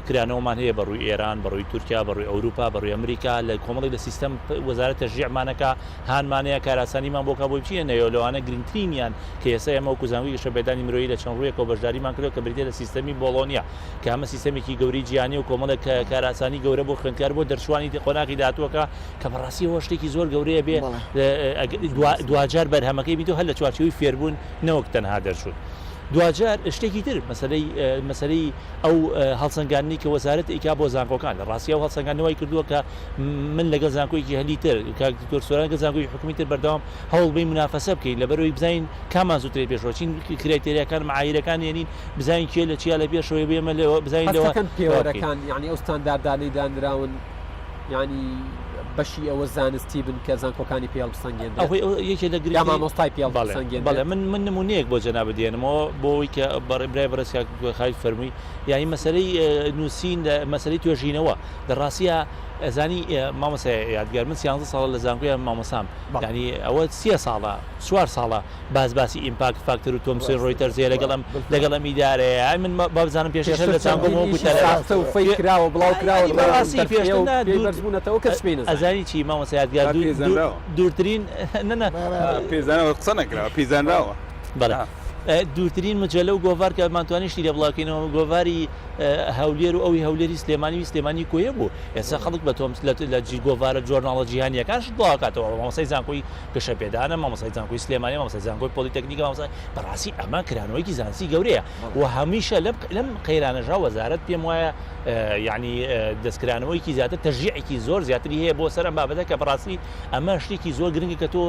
S4: کرانەوەمان هەیە بەڕووی ئێران، بەڕووی تورکیا، بەڕووی ئەوروپا، بەڕووی ئەمریکا، لە کۆمەڵی لە سیستەم وەزارەت تەشجیعمانەکە هانمانەیە کاراسانیمان بۆ کا بۆی بچینە نەوەلەوانە گرنگترینیان کە ئێستا ئێمە وەکو زانکۆی گەشەبێدانی مرۆیی لە چەند ڕوویەکەوە بەشداریمان کردەوە کە بریتە لە سیستەمی بۆڵۆنیا، کە ئەمە سیستەمێکی گەوری جیهانی و کۆمەڵە کاراسانی گەورە بۆ خوێندکار بۆ دەرچوانی قۆناغی داتووەکە کە بەڕاستی ئەوە شتێکی زۆر گەورەیە بێ دوجار بەرهەمەکەی بیتۆ هەر لە چوارچێوەی فێربوون نەوەک تەنها دەرچوون. دوجار شتێکی تر مەسەلەی ئەو هەڵسەنگاندنی کە وەزارەت ئیکا بۆ زانکۆکان، لە ڕاستی ئەو هەڵسەنگاندنەوەی کردووە کە من لەگەڵ زانکۆیەکی هەلی تر دکتۆر سۆران لەگەڵ زانکۆی حکومی تر بەردەوام هەوڵ بین منافەسە بکەین لەبەرەوەی بزانین کامان زووترێ پێشەوە چین کرایتێریاکان معایرەکان هێنین، بزانین کێ لە چیا لە پێشەوەی بێمە بزانین لەوە
S1: پێوەرەکان، یعنی ئەو ستانداردانەی دانراون، ینی بەشی ئەوە زانستی بن کە زانکۆکانی پێڵ بسەنگێن
S4: یەکێ لە گرنگ
S1: مامۆستای پێڵ بسەنگێن.
S4: بەڵێ من نمونەیەک بۆ جەناب بدێنمەوە بۆەوەی کە برای بەڕێزکە خالید فەرمووی، یعنی مەسەلەی نووسین مەسەلەی توێژینەوە لە ڕاستیە ئەزانی مامۆستا یادگار من 13 ساڵە لە زانکۆیان مامۆسام، ینی ئەوە 30 ساڵە 4 ساڵە باسی ئیمپاکت فاکتور و تۆمسن ڕۆیتەرزێ لەگەڵ ئەم ئیدارەیە من بابزانم پێشش لە زانکۆمەوە
S1: کراوە بڵاو
S4: کراوەبوونەتەوە کەس پێ ئەزانی چی مامۆستا یادگار دوورترین
S3: پێزانەوە قسە نەکراوە پێزانراوە.
S4: بەڵێ دوورترین مجلە و گۆڤار کە ماتوانیشتی لە بڵاوکەینەوە گۆڤاری هەولێر و ئەوی هەولێری سلێمانی کۆیە بوو. ئێستا خەڵک بە تۆمس لە گۆڤارە جۆرناڵە جیهانیەکانش بڵاوکاتەوە، مامۆستای زانکۆی گەشەپێدانە، مامۆستای زانکۆی سلێمانی، مامۆستای زانکۆی پۆلیتەکنیکە، مامۆستای بەڕاستی ئەمە کرانەوەیکی زانستی گەورەیە و هەمیشە لەم قەیرانەژا وەزارەت پێم وایە یعنی دەستکرانەوەیکی زیاتر تەشجیعێکی زۆر زیاتری هەیە بۆ سەر ئەم بابەتە کە بەڕاستی ئەمە شتێکی زۆر گرنگە کە تۆ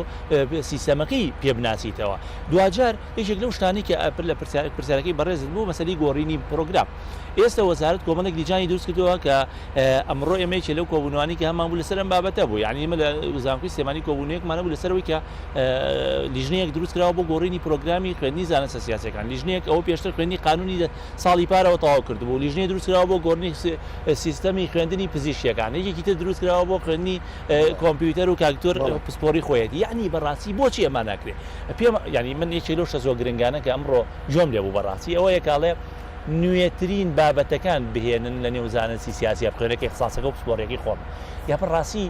S4: سیستەمەکەی پێ بناسیتەوە. دوجار یەکێک لەو شتانی کە لە پرسیارەکەی بەڕێزت بوو مەسەلەی گۆڕینی پرۆگرام. ئێستا وەزارەت کۆمەڵێک لیجانی دروست کردووە کە ئەمڕۆ ئێمەیەکێ لەو کۆبوونەوانی کە هەمان بوو لەسەر ئەم بابەتە بوو، یعنی ئێمە لە زانکۆی سلێمانی کۆبوونەیەکمانە بوو لەسەرەوەی کە لیژنەیەک دروست کراوە بۆ گۆڕینی پرۆگرامی خوێندنی زانستە سیاسیەکان. لیژنەیەک ئەوە پێشتر خوێندنی قانونی ساڵی پارەوە تەواو کردبوو، لیژنەیە دروست کراوە بۆ گۆڕنی سیستەمی خوێندنی پزیشکیەکان، یەکێکی تر دروست کراوە بۆ خوێندنی کۆمپیوتەر و کاکتۆر پسپۆری خۆیەتی. یعنی بەڕاستی بۆچی ئەمە ناکرێت؟ پێم ینی من یەکێک لەو شتە زۆر گرنگانە کە ئەمڕۆ جۆم لێ بوو بەڕاستی ئەوە یەکاڵێ نوێترین بابەتەکان بهێنن لە نێو زانستی سیاسی بخێنەکەی اختصاسەکە و پسپۆرێکی خۆم. یا بەڕاستی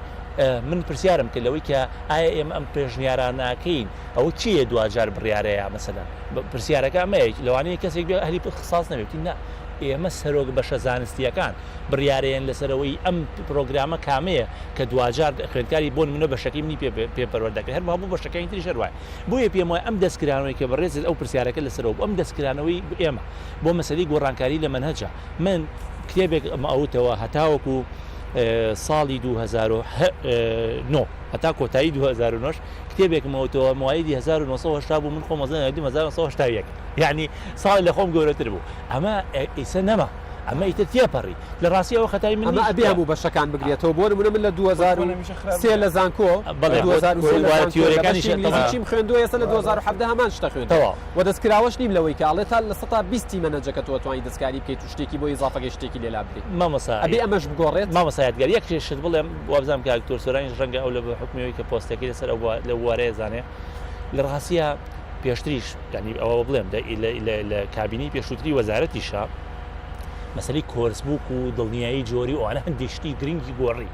S4: من پرسیارم کە لەوەی کە ئایا ئێمە ئەم پێشنیاران ناکەین ئەوە چییە دوجار بڕیارەیە مەسەلەن پرسیارەکە ئەمەیە لەوانەیە کەسێک بێ هەلی اختصاص نەبێتی نا ئێمە سەرۆک بەشە زانستیەکان بڕیارەیەن لەسەرەوەی ئەم پرۆگرامە کامەیە کە دوجار خوێندکاری بۆ منە بەشەکەی منی پێپەروەردەکە هەر بۆ بەشەکانی تری شەروای بۆیە پێم وایە ئەم دەستکرانەوەی کە بەڕێزت ئەو پرسیارەکە لەسەرەوە ئەم دەستکرانەوەی ئێمە بۆ مەسەلەی گۆڕانکاری لە منهەجە من کتێبێک ئەوتەوە هەتاوەکو ساڵی 2009 هەتا کۆتایی 2009 کتێبێکمەوتەوە موایدی 1970 بوو من خۆم 1970 یعنی ساڵی لە خۆم گەورەتر بوو. ئەمە ئیسە نەما ئەمە ئیتر تێپەڕی لە ڕاستیەوە خەتای من
S1: ئەمە ئەبێ هەموو بەشەکان بگرێتەوە بۆ نمونە من لە 2003 لە زانکۆ چیم خوێندووە ئێستا لە 2017 هەمان شتە خوێندەوە و دەستکراوەش نیم لەوەی کاڵێ تا لە 120 مەنەجەکە تۆ توانی دەستکاری بکەیت و شتێکی بۆ ئیزافەکەی شتێکی لێلا بکەیت ئەبێ ئەمەش بگۆڕێت
S4: مامەسایەتگەر یەک شت بڵێم وابزانام کە ئاکتۆر سۆرانیش ڕەنگە ئەو لە حکومەوەی کە پۆستەکەی لەسەر لە وارەیە زانێ لە ڕاستیە پێشتریش ینی ئەوە بڵێم لە کابینی پێشووتری وەزارەتیشە مەسەلەی کۆرسبووک و دڵنیایی جۆری و ئەوانە هەندێک شتی گرنگی گۆڕی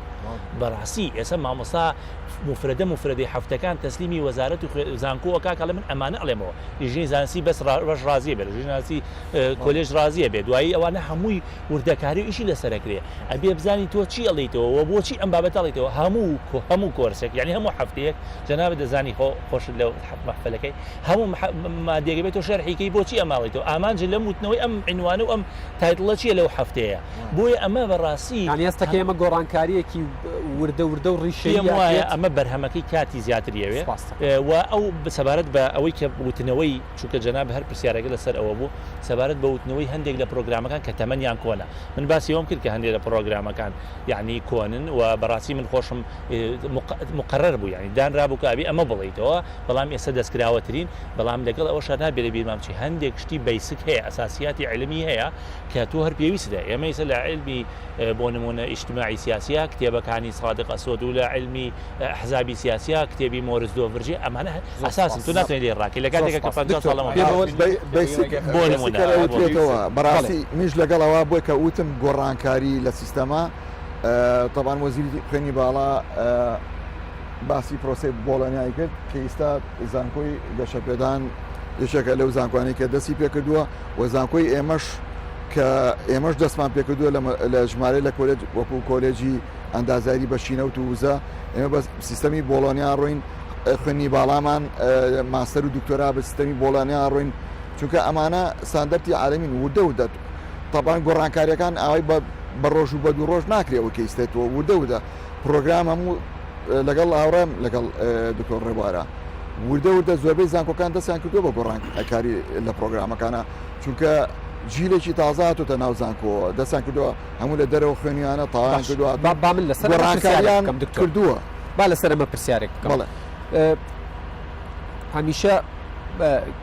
S4: بەڕاستی ئێستا مامۆستا مفردەی هەفتەکان تەسلیمی وەزارەت و زانکۆوەکە کە لە من ئەمانە ئەڵێمەوە ژنی زانستی بەس ڕەش ڕازیە بێت ژناسی کۆلێژ ڕازیە بێت دوایی ئەوانە هەمووی وردەکاری و ئیشی لەسەرەکرێ ئەبێ بزانی تۆ چی ئەڵیتەوە و بۆچی ئەم بابەت ئەڵیتەوە هەموو کۆرسێک یعنی هەموو هەفتەیەک جەنابێت دەزانی خۆش لە مەحفەلەکەی هەموو مادێگە بێت و شەرحیکەی بۆچی ئەماڵیتەوە ئامانجە لە وتنەوەی ئەم عنوانە و ئەم تایتڵە چیە لەو هەفتەیە بۆیە ئەمە بەڕاستی
S1: ئێستاکە ئێمە گۆڕانکاریەکی وردە وردە و ڕیشەیە
S4: وایە ئەمە بەرهەمەکەی کاتی زیاتریەوێ و ئەو سەبارەت بە ئەوەی کە وتنەوەی چونکە جەناب هەر پرسیارەکە لەسەر ئەوە بوو سەبارەت بە وتنەوەی هەندێک لە پرۆگرامەکان کە تەمەنیان کۆنە من باسی ئەوم کرد کە هەندێک لە پرۆگرامەکان یعنی کۆنن و بەڕاستی من خۆشم مقرر بوو یعنی دانرابوو کە ئەبێ ئەمە بڵیتەوە بەڵام ئێستا دەستکراوەترین بەڵام لەگەڵ ئەوە شار نابێت لە بیرمامچی هەندێک شتی بیسک هەیە ئەساسیاتی علمی هەیە کە تۆ هەر پێویستە ئێمە ئێستا لە علمی بۆ نمونە ئیجتیماعی سیاسیە کتێبەکانی صادق ئەسۆد و لە علمی حزابی سیاسیە کتێبی مۆرس دۆڤرژی ئەمانە ئەساسن تو ناتوانێت لێ ڕاکە لە کاتێکە کە 50 ساڵەوە
S2: بەڕاستی میش لەگەڵەوە بۆی کە وتم گۆڕانکاری لە سیستەما طبعاً وەزیری خوێنی باڵا باسی پرۆسی بۆڵەنیایی کرد کە ئێستا زانکۆی گەشەپێدان یەکێکە لەو زانکۆیانەی کە دەستی پێکردووە و زانکۆی ئێمەش کە ئێمەش دەستمان پێکردووە لە ژمارە لە کۆلێج وەکو کۆلێجی ئەندازیاری بەشینە و تووزە ئێمە بە سیستەمی بۆڵۆنیا ڕۆین خوێنی باڵامان ماستەر و دکتۆرا بە سیستەمی بۆڵانیا ڕۆین چونکە ئەمانە ساندەرتی عالەمین وردە ودە طبعاً گۆڕانکاریەکان ئاوای بە ڕۆژ و بە دوو ڕۆژ ناکرێەوە کەیستێتەوە وردە ودە پرۆگرام هەموو لەگەڵ هاوڕێم لەگەڵ دکتۆر ڕێبوارە وردە زۆربەی زانکۆکان دەستیان کردووە بە گۆڕانکاری لە پرۆگرامەکانە چونکە ژیلێکی تازاتۆتە ناو زانکۆ دەستیان کردووە هەموو لە دەرەوە خوێنیانە تاوان کردووە
S1: با من لەسەر
S2: گۆڕانکاریان کردووە
S1: با لەسەر ئەمە پرسیارێک بڵێ هەمیشە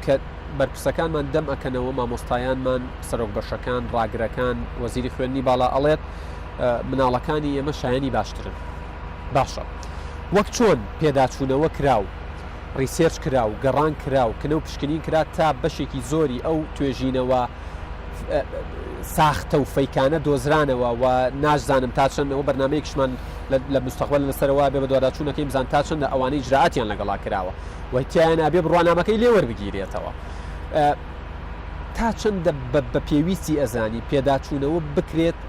S1: کە بەرپرسەکانمان دەم ئەکەنەوە مامۆستایانمان سەرۆک بەشەکان ڕاگرەکان وەزیری خوێندنی باڵا ئەڵێت مناڵەکانی ئێمە شایانی باشترن باشە وەک چۆن پێداچوونەوە کراو ریسێرچ کراو گەڕان کراو کنە و پشکنین کرا تا بەشێکی زۆری ئەو توێژینەوە ساختە و فەیکانە دۆزرانەوە و ناشزانم تا چەند ئەوە بەرنامەیەکشمان لە مستەقبل لەسەرەوە بێ بە دوواداچوونەکەی بزان تا چەندە ئەوانەی ئیجراعاتیان لەگەڵا کراوە و تیایان ئابێ بڕوانامەکەی لێوەربگیرێتەوە تا چەندە بە پێویستی ئەزانی پێداچوونەوە بکرێت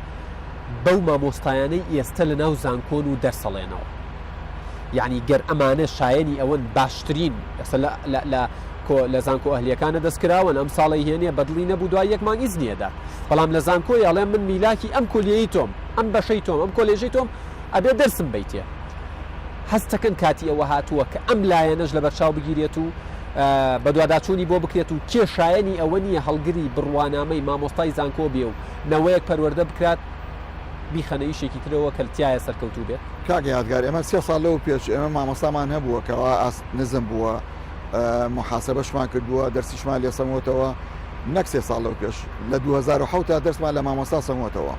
S1: بەو مامۆستایانەی ئێستا لە ناو زانکۆن و دەرسەڵێنەوە یعنی گەر ئەمانە شایەنی ئەوەن باشترین لە زانکۆ ئەهلیەکانە دەستکراون ئەم ساڵی هێنێ بەدڵی نەبوو دوای یەکمان ئیزنیەدا بەڵام لە زانکۆی ئەڵێم من میلاکی ئەم کۆلیەی تۆم ئەم بەشەی تۆم ئەم کۆلێژەی تۆم ئەبێ دەرسم بیتێ هەستەکەن کاتی ئەوە هاتووە کە ئەم لایەنەش لە بەرچاو بگیرێت و بە دوواداچوونی بۆ بکرێت و کێشایەنی ئەوە نییە هەڵگری بڕوانامەی مامۆستای زانکۆ بێ و نەوەیەک پەروەردە بکرات بیخەنەیشێکی ترەوە کەلتیایە سەرکەوتوو بێت
S2: کاگە یادگار ئێمە 3 ساڵ لەو پێش ئێمە مامۆستامان هەبووە کەوا نزم بووە محاسبەشمان کردووە دەرسیشمان لێ سەموتەوە نەک 3 ساڵ لەو پێش لە 2010 تا دەرسمان لە مامۆستا سەموتەوە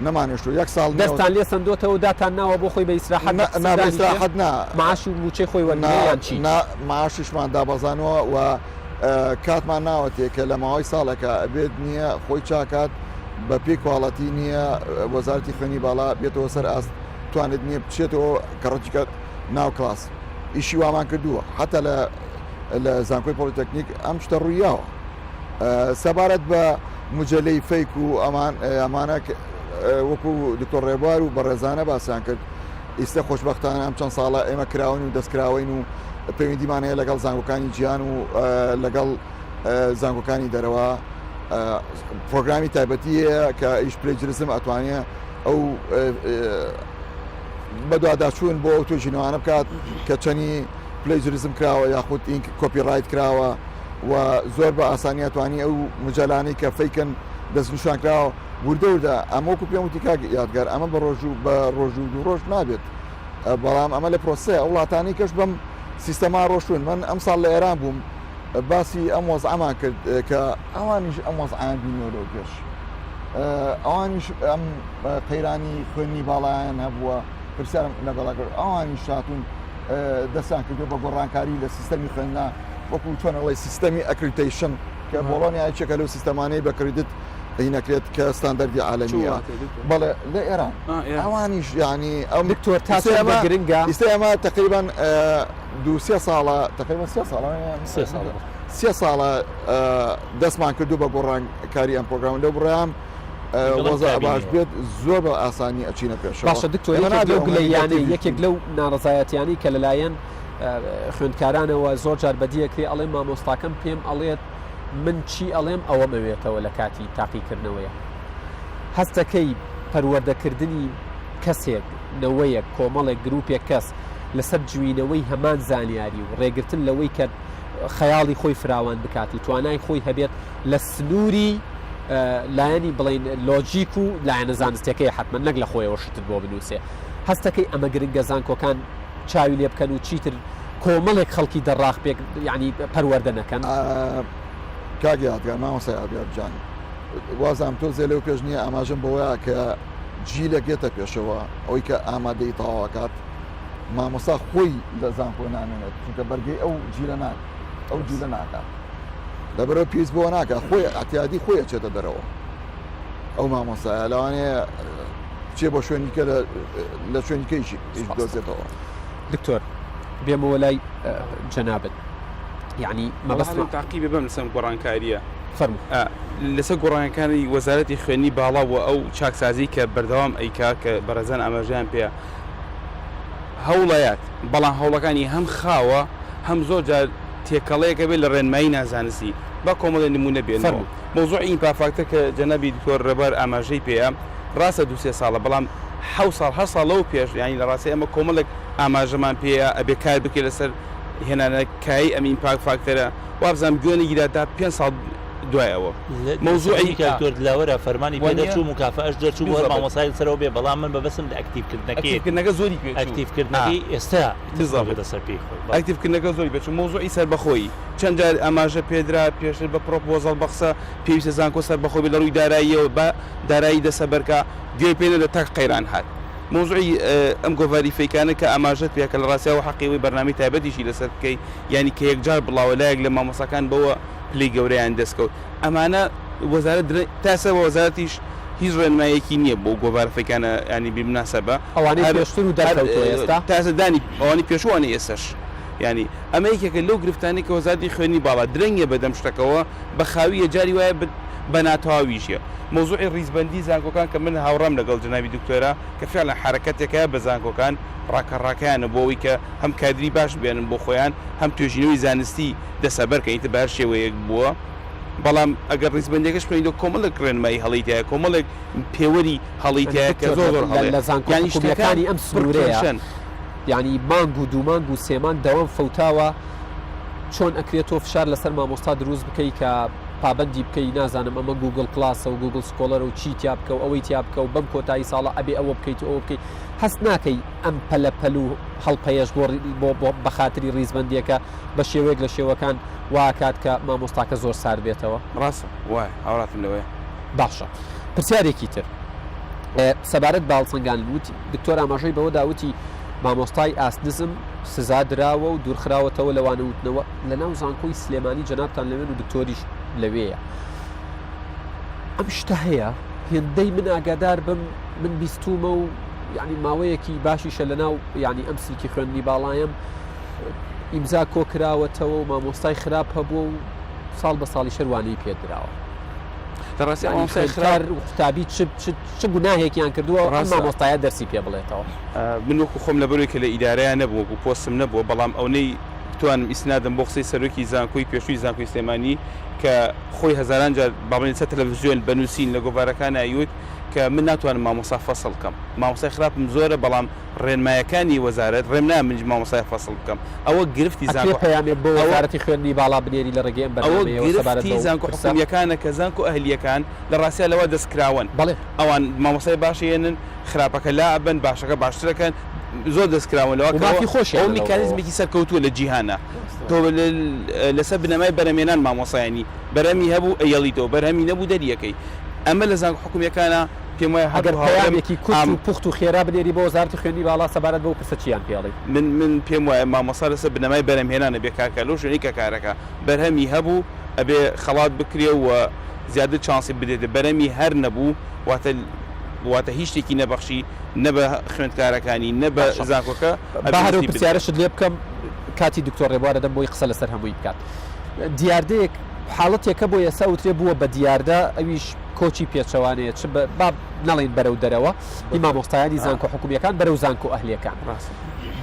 S2: نەمانێشتو 1 ساڵ
S1: دەستان لێ سندۆتەوە و داتان ناوە بۆ خۆی بە ئیسراحەت معاش و موچەی خۆی وەرنیان چی
S2: معاشیشمان دابەزانەوە و کاتمان ناوەتێ کە لە ماوەی ساڵێکە ئەبێت نییە خۆی چاکات بە پێی کواڵەتی نییە وەزارەتی خوێنی باڵا بێتەوە سەر ئاست توانێت نییە بچێتەوە کەڕەتیکە ناو کلاس ئیشی وامان کردووە حتا لە زانکۆی پۆلیتەکنیک ئەم شتە ڕوویاوە سەبارەت بە مجللەی فەیک و ئەمانە وەکو دکتۆر ڕێبوار و بەڕێزانە باسییان کرد ئێستا خۆشببختانە ئەم چەند ساڵە ئێمە کراون و دەستکراوین و پەیوەندیمان هەیە لەگەڵ زانکۆکانی گیان و لەگەڵ زانکۆکانی دەرەوە پرۆگرامی تایبەتیە کە ئیش پلەیجرزم ئەتوانێت ئەو بەدواداچوون بۆ ئەو توێژینەوانە بکات کە چەنی پلەیجرزم کراوە یاخود ئین کۆپیڕایت کراوە و زۆر بە ئاسانی ئەتوانی ئەو مجللانەی کە فەیکن دەستنیشان کراوە وردەوردا ئەمەکو پێم وتی کاک یادگار ئەمە بە ڕۆژ و دوو ڕۆژ نابێت بەڵام ئەمە لە پرۆسەیە ئەو وڵاتانی کەش بەم سیستەما ڕۆشتون من ئەم ساڵ لە ئێران بووم باسی ئەم وەزعەمان کرد کە ئەوانیش ئەم وەزعیان بینیۆرەوە پێش ئەوانیش ئەم قەیرانی خوێنی باڵایان هەبووە پرسیارم لەگەڵا کرد ئەوانیش هاتوون دەستیان کردو بە گۆڕانکاری لە سیستەمی خوێندنا وەکو چۆنەڵی سیستەمی ئەکریتیشن کە بۆڵۆنیای چێکە لەو سیستەمانەی بەکردت هینەکرێت کە ستاندەردی عالەمیە بەڵێ لە ئێران ئەوانیش ینی ئەو
S1: دکتۆر تاسێمە گرنگە
S2: ئێستا ئەمە تقریبان دوو ساڵە تقریبان سێ ساڵە دەستمان کردو بە گۆڕانکاری ئەم پرۆگرام لەو بڕیام وەزە باش بێت زۆر بە ئاسانی ئەچینە پێش
S1: باشە دکتۆر یەکێک لەو ناڕزایەتیانی کە لەلایەن خوێندکارانەوە زۆر جار بەدیەکری ئەڵێ مامۆستاکەم پێم ئەڵێت من چی ئەڵێم ئەوە مەوێتەوە لە کاتی تاقیکردنەوەیە هەستەکەی پەروەردەکردنی کەسێک نەوەیەک کۆمەڵێک گروپێک کەس لەسەر جوینەوەی هەمان زانیاری و ڕێگرتن لەوەی کە خەیاڵی خۆی فراوان بکاتی توانای خۆی هەبێت لە سنووری لایەنی بڵین لۆجیک و لایەنە زانستیەکەی حتمما نەک لە خۆیەوە شتت بۆ بنووسێ هەستەکەی ئەمە گرنگە زانکۆکان چاوی لێ بکەن و چیتر کۆمەڵێک خەڵکی دەڕاق پێک ینی پەروەردە نەکەن
S2: کاگی یادگار مامۆستا یادگار جان وازام تۆ زێ لەو پێش نییە ئاماژم بەوەیە کە جیلێک گێتە پێشەوە ئەوەی کە ئامادەی تەواوەکات مامۆستا خۆی لە زانکۆ نامێنێت چونکە بەرگەی ئەو جیلە ئەو جیلە ناکات لەبەرەوە پێویست بۆ ناکە خۆی ئەتیادی خۆی ئەچێتە دەرەوە ئەو مامۆستایە لەوانەیە چێ بۆ شوێنیکە لە شوێنیکەیشی دۆزێتەوە
S1: دکتۆر بێمەوە لای جەنابەت یعنی
S3: مەبەست تاقیبێ بەم لەسەر گۆڕانکاریە
S1: فەرموو
S3: لەسەر گۆڕانەکانی وەزارەتی خوێنی باڵاوە ئەو چاکسازی کە بەردەوام ئەیکا کە بەڕێزان ئاماژیان پێ هەوڵەیەت بەڵام هەوڵەکانی هەم خاوە هەم زۆر جار تێکەڵەیەکە بێت لە ڕێنمایی نازانستی با کۆمەڵی نمونە بێنەوە مۆزوعی ئیمپاکتە کە جەنابی دکتۆر ڕێبەر ئاماژەی پێەیە ڕاستە دوو-سێ ساڵە بەڵام 7 ساڵ لەو پێش ینی لە ڕاستی ئەمە کۆمەڵێک ئاماژەمان پێەیە ئەبێ کار بکە لەسەر هێنانەکایی ئەم ئیمپاک فاکتەرە وابزانام گوێنی گیرادا 5 ساڵ دوایەوە
S4: مۆزوعی کارتۆر لاوەرە فەرمانی پێ دەچوو مکافەش دەچوو بۆ مامۆسای سەرەوە بێ بەڵام من بەبەسم لە ئەکتیڤکردنەکە
S3: زۆری
S4: ئەکتیڤکردنەکەی ئێستا دەسەر پێی
S3: ئەکتیڤکردنەکە زۆری بچوو مۆزوعی سەر بەخۆی چەند جار ئاماژە پێدرا پێشتر بە پرۆپۆزەڵ بەخسە پێویستە زانکۆ سەر بەخۆی لە ڕووی داراییەوە بە دارایی دەسەبەرکە گوێ پێێنە لە تاک قەیران هات مۆزوعی ئەم گۆڤاری فەیکانە کە ئاماژەت پێکە لە ڕاستیەوە حەقیەوەی بەرنامەی تایبەتیشی لەسەر بکەی ینی کە یەکجار بڵاوە لایەک لە مامۆساکان بەوە پلی گەورەیان دەستکەوت ئەمانە وەزارەت تاسە وەزارەتیش هیچ ڕێنمایەکی نییە بۆ گۆڤارە فەیکانە ینی بیمناسەبە
S1: ئەوانەی پێشتر و دەرکەوتووە ئێستا
S3: تاسەدانی ئەوانی پێشوانە ئێسش ینی ئەمە یەکێکە لەو گرفتانی کە وەزارەتی خوێنی باڵا درەنگە بەدەم شتەکەەوە بە خاویە جاری وایە بە ناتەواویشە مۆزوعی ڕیزبەندی زانکۆکان کە من هاوڕام لەگەڵ جنابی دکتۆرە کە فعلا حرەکەتێکە بە زانکۆکان ڕاکەڕاکیانە بۆەوەی کە هەم کادری باش بێنن بۆ خۆیان هەم توێژینەوەی زانستی دەسەبەر کە ئیتر بەهەر شێوەیەک بووە بەڵام ئەگەر ڕیزبەندێکش پێیدۆ کۆمەڵێک ڕێنمایی هەڵیتایە کۆمەڵێک پێوەری هەڵیتایە کە زۆر
S1: لە زانکۆکانی ئەم سنوورەیە ینی مانگ و دوو مانگ و سێمان دەوام فەوتاوە چۆن ئەکرێتەوە فشار لەسەر مامۆستا دروست بکەی کە پابندی بکەی نازانم ئەمە گوگل کلاسە و گوگل سکۆلەر و چی تیا بکە و ئەوەی تیا بکە و بەم کۆتایی ساڵە ئەبێ ئەوە بکەیت و ئەوە بکەیت هەست ناکەی ئەم پەلەپەل و هەڵپەیەش بۆ بەخاتری ڕیزبەندیەکە بە شێوەیەک لە شێوەکان واکات کە مامۆستاکە زۆر سار بێتەوە
S3: ڕاستە وای هاوڕاتم لەوەیە
S1: باشە پرسیارێکی تر سەبارەت باڵسەنگان وتی دکتۆر ئاماژەی بەوە داوتی مامۆستای ئاسنزم سزا دراوە و دوورخراوەتەوە لەوانە وتنەوە لە ناو زانکۆی سلێمانی جەنابتان لەوێن و دکتۆریش لەوەیە ئەم شتە هەیە هێندەی من ئاگادار بم من بیستومە و یعنی ماوەیەکی باشیشە لە ناو ینی ئەم سیلکی خوێندنی باڵایم ئیمزا کۆکراوەتەوە و مامۆستای خراپ هەبووە و ساڵ بە ساڵی شەروانەی پێدراوە خرار قوتابی چ گوناهێکیان کردووە مامۆستایە دەرسی پێ بڵێتەوە
S3: من وەکو خۆم لەبەرەوەی کە لە ئیدارەیان نەبوو وەکو پۆستم نەبووە بەڵام ئەوەی توانم ئیسنادم بۆ قسەی سەرۆکی زانکۆی پێشووی زانکۆی سلێمانی کە خۆی هەزاران جار باڵێن سەر تەلەڤیزیۆن بنووسین لە گۆڤارەکان ئایوت کە من ناتوانم مامۆستا فەسڵ بکەم مامۆستای خراپم زۆرە بەڵام ڕێنمایەکانی وەزارەت ڕێم نایە منیش مامۆستای فەسڵ بکەم ئەوە گرفتی
S1: پەیامێک بۆ وەزارەتی خوێندنی باڵا بنێری لە ڕێگەی ئەم بەرنامەیەوە
S3: گرفتی زانکۆ حکومیەکانە کە زانکۆ ئەهلیەکان لە ڕاستیە لەوە دەستکراون
S1: بەڵێ
S3: ئەوان مامۆستای باشێنن خراپەکە لا ئەبن باشەکە باشترەکەن زۆر دەستکراونەوە ئەو میکانیزمێکی سەرکەوتووە لە جیهانە تۆ لەسەر بنەمای بەرەمێنان مامۆسایانی بەرەمی هەبوو ئەیەڵیتەوە بەرهەمی نەبوو دەریەکەی ئەمە لە زانکۆ حکومیەکانە پێم وایە
S1: ئەگەر پەیامێکی کوچ و پوخت و خێرا بنێری بۆ وەزارەتی خوێندنی باڵا سەبارەت بەو پرسە چیان پێڵێ
S3: من پێم وایە مامۆستا لەسەر بنەمای بەرەمهێنانە بێکارکە لەو شوێنەی کە کارەکە بەرهەمی هەبوو ئەبێ خەڵات بکرێ و زیادر چانسی بدێت بەرەمی هەر نەبوو واتە هیچ شتێکی نەبەخشی نە بە خوێندکارەکانی نە بە زانکۆکە
S1: باهرە پرسیارەشت لێ بکەم کاتی دکتۆر ڕێبوارە دەم بۆی قسە لەسەر هەمووی بکات دیاردەیەک حاڵەتێکە بۆ ئێستا وترێ بووە بە دیاردە ئەویش کۆچی پێچەوانەیە چ با نەڵێن بەرەو دەرەوە مامۆستایانی زانکۆ حکومیەکان بەرەو زانکۆ ئەهلیەکان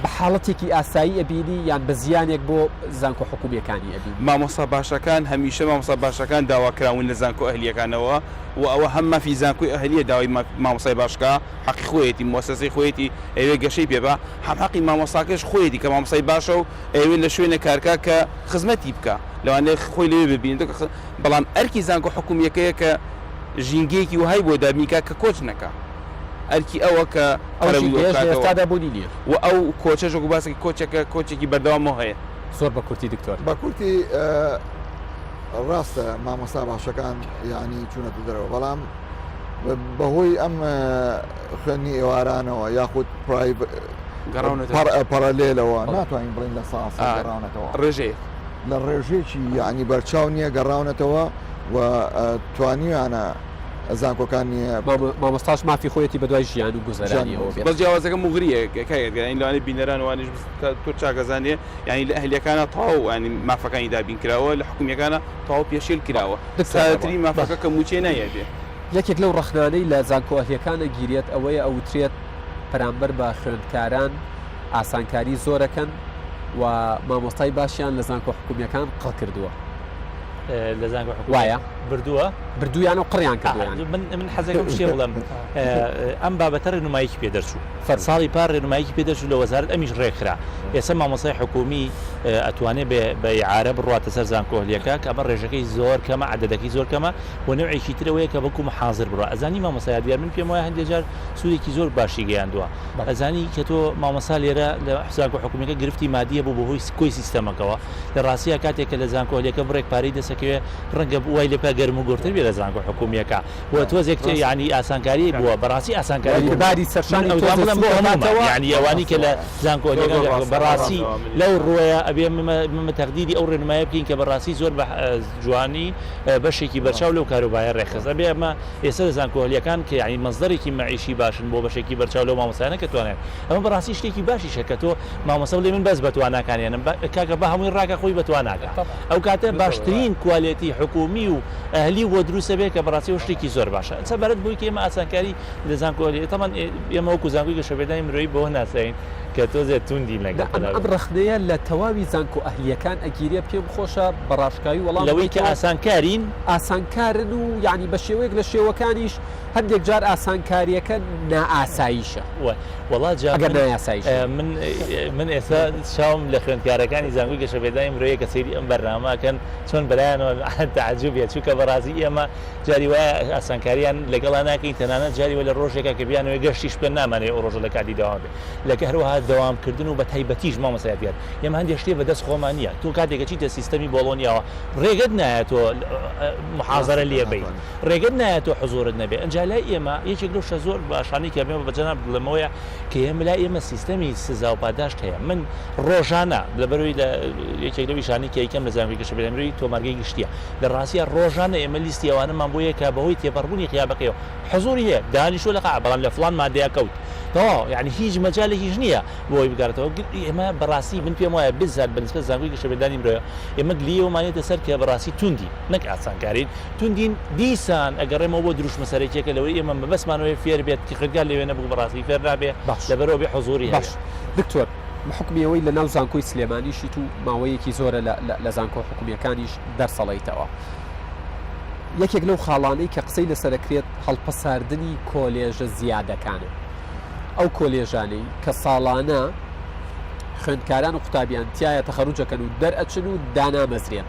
S1: بە حاڵەتێکی ئاسایی ئەبینی یان بە زیانێک بۆ زانکۆ حکومیەکانی ئەبین
S3: مامۆستا باشەکان هەمیشە مامۆستا باشەکان داواکراون لە زانکۆ ئەهلیەکانەوە و ئەوە هەم مافی زانکۆی ئەهلیە داوای مامۆستای باشکە حەقی خۆیەتی مؤسسەی خۆیەتی ئەوێ گەشەی پێبا هەم حەقی مامۆستاکەش خۆیەتی کە مامۆستای باشە و ئەوێ لە شوێنە کارکە کە خزمەتی بکە لەوانەیە خۆی لەوێ ببینێت بەڵام ئەرکی زانکۆ حکومیەکەیە کە ژینگەیەکی وهای بۆ دابنیکە کە کۆچ نەکە ئەرکی ئەوە کە
S1: ئێستادا بوونی نییە
S3: و ئەو کۆچەژە و باسێکی کۆچەکە کۆچێکی بەردەوامەوە هەیە
S1: زۆر بە کورتی دکتۆر
S2: بە کورتی ڕاستە مامۆستا باشەکان یعنی چوونەتە دەرەوە بەڵام بەهۆی ئەم خوێنی ئێوارانەوە یاخود پەرەلێلەوە ناتوانین بڵین لە ساس گەڕاونەتەوە
S3: ڕێژەیە
S2: لە ڕێژێکی یعنی بەرچاو نییە گەڕاونەتەوە و توانیوانە زانکۆکانی
S1: مامۆستاش مافی خۆیەتی بەدوای ژیان و گوزەرانیەوە
S3: بەس جیاوازەکە مغریە کاگەین لەوانێ بینەران وانش تۆ چاگەزانێ یعنی لە ئەهلیەکانە تاو ینی مافەکانی دابین کراوە لە حکومیەکانە تاو پێشێل کراوە ساتری مافەکە کە موچێ نایەبێ
S1: یەکێک لەو ڕەخنانەی لە زانکۆ ئەهلیەکانە گیرێت ئەوەیە ئەوترێت پەرامبەر بە خوێندکاران ئاسانکاری زۆرەکەن و مامۆستای باشیان لە زانکۆ حکومیەکان قەڵ کردووە
S4: لە زانکۆ
S1: وایە
S4: بردووە
S1: بردویان و قڕیان کردویان
S4: من حەزەکەم شتێ بڵێم ئەم بابەتە ڕێنماییکی پێدەرچوو ساڵی پار ڕێنماییکی پێدەرچوو لە وەزارەت ئەمیش ڕێکخرا ئێستا مامۆستای حکومی ئەتوانێت بە ئیعارە بڕواتە سەر زانکۆ ئەهلیەکە کە ئەمە ڕێژەکەی زۆر کەمە عەدەدەکەی زۆر کەمە و نوعێکی ترەوەیە کە بەکو محاضر بڕوە ئەزانی مامۆستای دیار من پێم وایە هەندێک جار سوودێکی زۆر باشی گەیاندووە ئەزانی کە تۆ مامۆستا لێرە لە زانکۆ حکومیەکە گرفتی مادیە بوو بەهۆی کۆی سیستەمەکەەوە لە ڕاستیە کاتێک کە لە زانکۆ ئەهلیەکە بڕێک پارەی دەسەکەوێت ڕەنگە وای لێ گەرم و گورتر بێ لە زانکۆ حکومیەکە و تۆزێک یعنی ئاسانکاری بووە بەڕاستی ئاسانکاری
S1: باری سەرشانی
S4: بڵم بۆ هەموو یعنی ئەوانی کە لە زانکۆ بەڕاستی لەو ڕۆیە ئەبێ ممە تەقدیری ئەو ڕێنمایە بکەین کە بەڕاستی زۆر بە جوانی بەشێکی بەرچاو لەو کاروبایە ڕێخست ئەبێ ئەمە ئێستا لە زانکۆ ئەهلیەکان کە یعنی مەزدەرێکی مەعیشی باشن بۆ بەشێکی بەرچاو لەو مامۆستایانە کە توانێت ئەمە بەڕاستی شتێکی باشیشە کە تۆ مامۆستا لێ من بەس بەتواناکانیانم کاکە بە هەمووی ڕاکە خۆی بەتواناکە ئەو کاتە باشترین کوالێتی حکومی و ئەهلی بۆ دروستە بێت کە بەڕاستی و شتێکی زۆر باشە سەبارەت بووی کە ئێمە ئاسانکاری لە زانکۆ ئەهلیە تەمان ئێمە وەکو زانکۆی گەشەبێدانی مرۆیی بۆ ناساین کە تۆزێت توندی لەگەڵ
S1: ئەم ڕەخنەیە لە تەواوی زانکۆ ئەهلیەکان ئەگیرێ پێم خۆشە بەڕاشکاوی وەڵام
S4: لەوەی کە ئاسانکارین
S1: ئاسانکارن و یعنی بە شێوەیەک لە شێوەکانیش هەندێک جار ئاسانکاریەکە نائاساییشە
S4: وڵات
S1: ئەگەر نایاساییش
S4: من ئێستا شاوم لە خوێندکارەکانی زانکۆی گەشەبێدانی مرۆیە کە سەیری ئەم بەرنامەکەن چۆن بەلایەنەوە تعجوبیە چونکە بەڕاستی ئێمە جاری وایە ئاسانکاریان لەگەڵا ناکەین تەنانەت جاری وە لە ڕۆژێکە کە بیانەوەی گەشتیش پێ نامانێت ئەو ڕۆژە لە کاتی داوام بێت لەکە هەروەها دەوامکردن و بە تایبەتیش مامۆستای دیار ئێمە هەندێک شتێ بەدەست خۆمان نییە تۆ کاتێکە چیتە سیستەمی بۆڵۆنیاوە ڕێگەت نایە تۆ محاضرە لێ بین ڕێگەت نایە تۆ حزورت نەبێ ئەنجا لای ئێمە یەکێک لەو شە زۆر باشانی کە بێمە بەجەناب بڵێمەوەیە کە ئێمە لای ئێمە سیستەمی سزا و پاداشت هەیە من ڕۆژانە لەبەرەوەی لە یەکێک لە ویشانی کە یەکەم لە زانکۆی گەشەبێدانی تۆمارگەی گشتیە لە ڕاستیە ڕۆژانە ئێمە لیستی ئەوانەمان بۆ یەکە بەهۆی تێپەڕبوونی قیابەکەیەوە حزوری هەیە دانیشتووە لە قاع بەڵام لە فڵان مادەیە کەوت یعنی هیچ مەجالێکیش نییە بۆی بگاتەوە ئێمە بەڕاستی من پێم وایە بزات بەنسبەت زانکۆی گەشەبێدانی مرۆیە ئێمە گلیەوەمانێتە سەر کە بەڕاستی توندی نەک ئاسانکارین توندین دیسان ئەگەڕێمەوە بۆ دروست مەسەرێکێکە لەوەی ئێمە بەسمانەوەی فێر بێت کە خێرگار لەوێ نەبوو بەڕاستی فێر نابێ لەبەرەوە بێ حزوری
S1: باش دکتۆر حکومیەوەی لە ناو زانکۆی سلێمانیشی تو ماوەیەکی زۆرە لە زانکۆ حکومیەکانیش دەرسەڵیتەوە یەکێک لەو خاڵانەی کە قسەی لەسەرکرێت هەڵپەساردنی کۆلێژە زیادەکانە ئەو کۆلێژانەی کە ساڵانە خوێندکاران و قوتابیان تایە تەخەڕوجەکەن و دەرئەچن و دانامەزرێن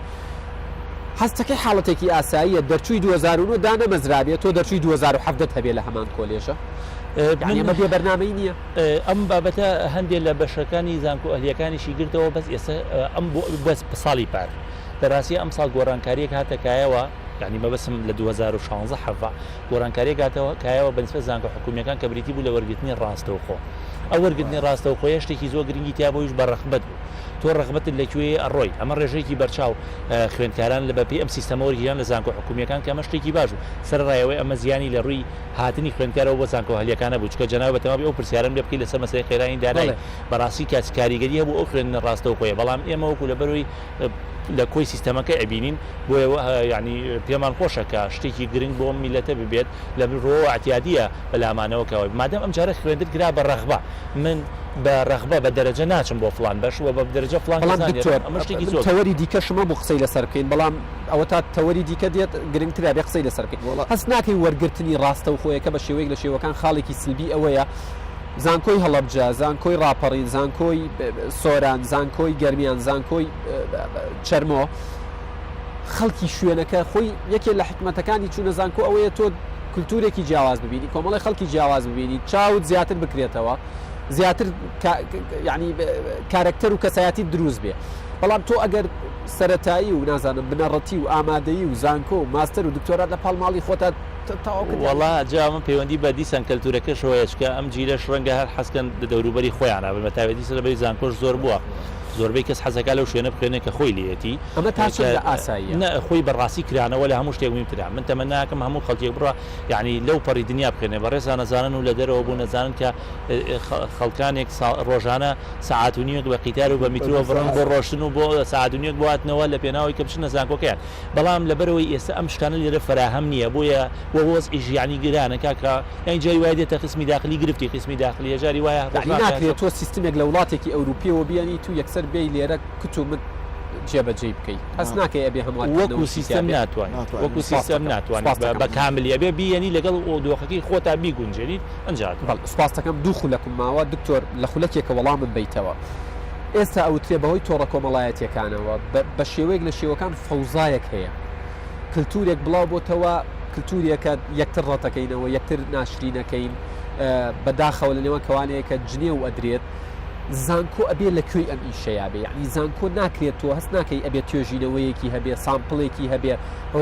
S1: هەستەکەی حاڵەتێکی ئاساییە دەرچووی 2009 دانەمەزرابێت تۆ دەرچووی 2017 هەبێ لە هەمان کۆلێژە ئەمە بێ بەرنامەی نییە
S4: ئەم بابەتە هەندێک لە بەشەکانی زانکۆ ئەهلیەکانیشی گرتەوە بەس ئێستا ئەم بەس ساڵی پار بەڕاستی ئەم ساڵ گۆڕانکاریەک هاتەکایەوە یعنی مەبەسم لە 2016 حەڤ گۆڕانکاریەک هاتەوە بەنسبەت زانکۆ حکوومیەکان کە بریتی بوو لە وەرگرتنی ڕاستەوخۆ ئەو وەرگرتنی ڕاستەوخۆیە شتێکی زۆر گرنگی تیا بۆیش بە ڕەخبەت بوو تۆ ڕەخبەتت لەکوێ ئەڕۆی ئەمە ڕێژەیەکی بەرچاو خوێندکاران لە بەپی ئەم سیستەمەوەرگیان لە زانکۆ حکوومیەکان کە ئەمە شتێکی باش و سەرڕایەوەی ئەمە زیانی لە ڕووی هاتنی خوێندکارەوە بۆ زانکۆ هەلیەکانە بوو چکە جەناب بەتەواوی ئەو پرسیارم لێ بکەی لەسەر مەسەلەی خێرایی دانایی بەڕاستی کاریگەری هەبوو ئەو خوێندنە ڕاستەوخۆیە بەڵام ئێمە وەکو لەبەرەوەی لە کۆی سیستەمەکە ئەبینین بۆ ینی پێمان خۆشە کە شتێکی گرنگ بۆ میلەتە ببێت لە ڕۆ ئەتیادیە بەلامانەوەکەوە مادەم ئەم جارە خوێندت گرا بە ڕەغبە من بە ڕەغبە بە دەرەجە ناچم بۆ فلان بەشوە بە دەرەجە فلان
S1: تەوەری دیکە شمە بۆ قسەی لەسەر بکەین بەڵام ئەوە تا تەوەری دیکە دێت گرنگترا بێ قسەی لەسەر بکەین هەست ناکەی وەرگرتنی ڕاستە و خۆیەکە بە شێوەیەک لە شێوەکان خاڵێکی سلبی ئەوەیە زانکۆی هەڵەبجە زانکۆی ڕاپەڕین زانکۆی سۆران زانکۆی گەرمیان زانکۆی چەرمۆ خەڵکی شوێنەکە خۆی یەکێک لە حکمەتەکانی چوونە زانکۆ ئەوەیە تۆ کولتورێکی جیاواز ببینی کۆمەڵی خەڵکی جیاواز ببینی چاوت زیاتر بکرێتەوە زیاتر ینی کارکتەر و کەسایەتی دروست بێ بەڵام تۆ ئەگەر سەرەتایی و نازانم بنەڕەتی و ئامادەیی و زانکۆ و ماستەر و دکتۆرات لە پاڵماڵی خۆتە
S4: وڵا جا من پەیوەندی بە دیسان کەلتورەکە شۆیەچکە ئەم جیرەش ڕەنگە هەر حەسکەن دەوروبەری خۆیان بە تایبەتی سەربەری زانکۆش زۆر بووە زۆربەی کەس حەزەکە لەو شوێنە بخوێنێ کە خۆی لێتی
S1: ئەمە تا لە ئاساییە
S4: خۆی بەڕاستی کرانەوە لە هەموو شتێک ویمترا من تەمە ناکەم هەموو خەڵکێک بڕە یعنی لەو پەڕی دنیا بخێنێ بەڕێزان نەزانن و لە دەرەوە بوو نەزانن کە خەڵکانێک ڕۆژانە ساعات و نیوەک بە قیتار و بە میترۆ بڕن بۆ ڕۆشتن و بۆ ساعات و نیوەک بواتنەوە لە پێناوی کە بچنە زانکۆکەیان بەڵام لەبەرەوەی ئێستا ئەم شتانە لێرە فراهەم نییە بۆیە وەوەزئی ژیانی گرانە کاکە یان جای وای دێتە قسمی داخلی گرفتی قسمی داخلی هەژاری وایە
S1: ناکرێت تۆ سیستمێک لە وڵاتێکی ئەوروپیەوە بیانی تو یەکسەر بێی لێرە کتومت جێبەجێ بکەیت هەست ناکەی ئەبێ هەموو
S4: وەکو سیستم ناتوانێت وەکو سیستم ناتوانێت بە کاملی ئەبێ بیانی لەگەڵ ئۆدۆخەکەی خۆتا بیگونجێنیت ئەنجات
S1: سوپاس دەکەم دوو خولەکم ماوە دکتۆر لە خولەکێکە وەڵامم بیتەوە ئێستا ئەوترێ بەهۆی تۆڕە کۆمەڵایەتیەکانەوە بە شێوەیەک لە شێوەکان فەوزایەک هەیە کللتورێک بڵاو بۆتەوە کللتورێکە یەکتر ڕەتەکەینەوە یەکتر ناشرینەکەین بەداخەوە لە نێوان کەوانەیە کە جنێ و ئەدرێت زانکۆ ئەبێ لەکوێی ئەم ئیشەیە بێ یعنی زانکۆ ناکرێت تۆ هەست ناکەی ئەبێت توێژینەوەیەکی هەبێ سامپڵێکی هەبێ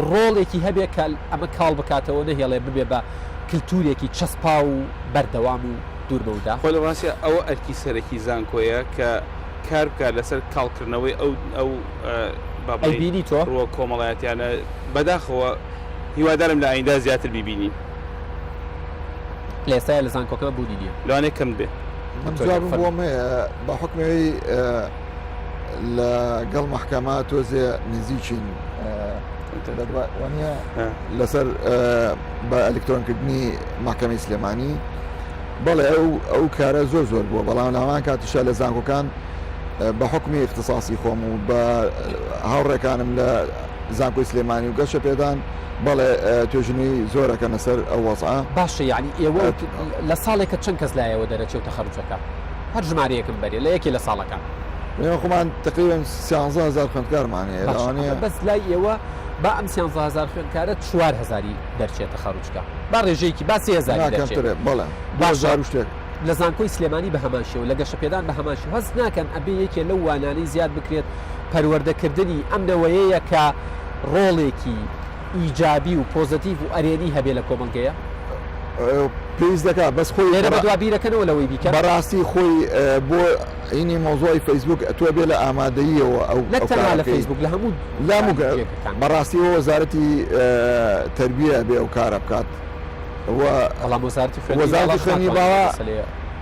S1: ڕۆڵێکی هەبێ کە ئەمە کاڵ بکاتەوە نەهێڵێ ببێ بە کللتورێکی چەسپا و بەردەوام و دوورمەودا
S3: خۆ لە ڕاستە ئەوە ئەرکی سەرەکی زانکۆیە کە کار بکات لەسەر کاڵکردنەوەی ئەو
S1: بینی تۆ
S3: ڕوە کۆمەڵایەتیانە بەداخەوە هیوادارم لە ئایندا زیاتر بیبینی
S1: لە ئێستاە لە زانکۆکە بوونی نییە
S3: لەوانەیە کەم بێ
S2: جوابم بۆم بە حکمەوەی لەگەڵ محکەمە تۆزێ نزیکین وانە لەسەر بە ئەلکترۆنکردنی محکەمەی سلێمانی بەڵێ ئەو کارە زۆر بووە بەڵام لەوان کاتیشە لە زانکۆکان بە حکمی اختصاصی خۆم و بە هاوڕێکانم لە زانکۆی سلێمانی و گەشە پێدان بەڵێ توێژنی زۆرەکە لەسەر ئەو وەزعە
S1: باشە یعنی ئێوە لە ساڵێکە چەند کەس لایەوە دەرەچێت تەخەڕوجەکە هەر ژمارەیەکم بەرێ لە یەکی لە ساڵەکان
S2: خۆمان تقریبا 13000 خوێندکارمانەیە لەوانەیە
S1: بەس لای ئێوە با ئەم 13000 خوێندکارە 4000 دەرچێت تەخەڕوجەکە با ڕێژەیەکی با 3000 دەرچێت
S2: بەڵێ باشار شتێک
S1: لە زانکۆی سلێمانی بە هەمان شێوە لە گەشەپێدان بە هەمان شێوە هەست ناکەن ئەبێ یەکێ لەو وانانەی زیاد بکرێت پەروەردەکردنی ئەم نەوەیەیە کە ڕۆڵێکی ئیجابی و پۆزتیڤ و ئەرێنی هەبێ لە کۆمەلگەیە
S2: پێویست دەکات بەس خۆی
S1: لێرە بە دوابیرەکەنەوە لەوەی بیکە
S2: بەڕاستی خۆی بۆ ئینی مۆزۆی فەیسبوک ئەتوە بێ لە ئامادەییەوە ئەو
S1: لە تەنها لە فەیسبوک لە هەموو
S2: بەڕاستی وەزارەتی تەربیە بێ ئەو کارە بکات
S1: وەڵام
S2: وەزارەتی خوێنی باوە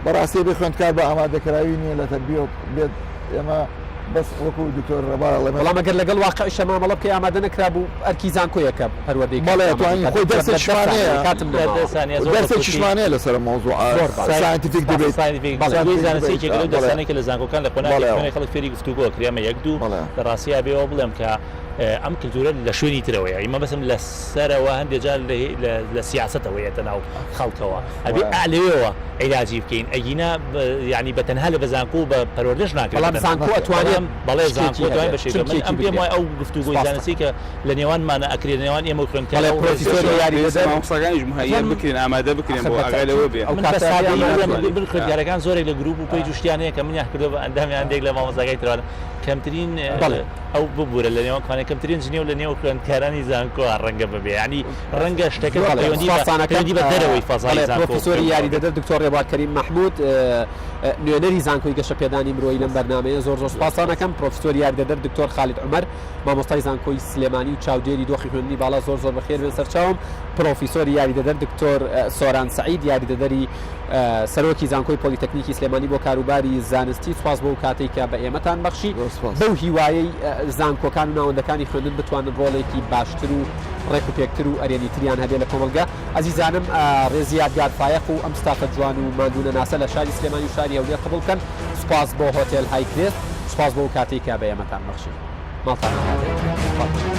S2: بەڕاستی بێ خوێندکار بە ئامادەکراوی نییە لە تەربیە بێت ئێمە بەس وەکو دکتۆر
S1: بەڵام ئەگەر لەگەڵ واقع شەمامەڵە بکە ئامادە نەکرا بوو ئەرکی زانکۆیەکە پەروەردەی
S2: بەڵێ توانین خۆی دەرسێک شمانەیە لەسەر مۆزوع ساینتیفیک دەبێت
S4: دەستانێکە لە زانکۆکان لە قۆناغی خەڵک فێری گفتوگۆ کریامە یەک دوو لە ڕاستیە بێەوە بڵێم کە ئەم کللتورە لە شوێنی ترەوەیە ئیمە بەسم لە سەرەوە هەندێکجار لە سیاستەوەیە ناو خەڵکەوە ئەبێ ئالێەوە عیلاجی بکەین ئەگینا ینی بە تەنها لە بەزانکو و بە پەروەردەش ناکرێت
S1: بەڵام زانکۆ ئەتوانێت
S4: بەڵێ زانکۆ توانین بە شێوەیە ئەم پێم وایە ئەو گفتوگۆی زانستی کە لە نێوانمانە ئەکرێت نێوان ئێمە و خوێندکارە
S1: پرۆفیسۆری یاریدەدەر
S3: مامۆستاکانیش مهیا بکرێن ئامادە بکرێن بۆ ئاگالەوە بێ
S4: خوێندکارەکان زۆرێک لە گروپ و پێی دوشتیانەیە کە منیان کردو بە ئەندامیان دێک لە مامۆستاکای ترانە کەمترین ئەو ببوورە لە نێوانخوانە کەمترین جنێ و لە نێو خوێندکارانی زانکۆ ڕەنگە ببێ ینی ڕەنگە شتەکە پەیوەندی بە دەرەوەی فەزای زانکۆ
S1: پرۆفیسۆری یاریدەدەر دکتۆر ڕێباکەریم مەحموود نوێنەری زانکۆی گەشە پێدانی مرۆیی لەم بەرنامەیە زۆر سوپاسانەکەم پرۆفیسۆری یاریدەدەر دکتۆر خالید عومەر مامۆستای زانکۆی سلێمانی و چاودێری دۆخی خوێندنی باڵا زۆر بەخێر بێن سەرچاوم پرۆفیسۆری یاریدەدەر دکتۆر سۆران سعید یاریدەدەری سەرۆکی زانکۆی پۆلیتەکنیکی سلێمانی بۆ کاروباری زانستی سوپاس بۆ کاتێک کە بە ئێمەتان بەخشی بەو هیوایەی زانکۆکان و ناوەندەکانی خوێندن بتوانن ڕۆڵێکی باشتر و ڕێک و پێکتر و ئەرێنی تریان هەبێ لە کۆمەلگا ئەزیزانم ڕێزی یادگار فایق و ئەم ستافە جوان و مادونە ناسە لە شاری سلێمانی و شاری هەولێر قبول بکەن سوپاس بۆ هۆتێل هایکرێست سوپاس بۆ کاتێک کە بە ئێمەتان بەخشی ماڵتان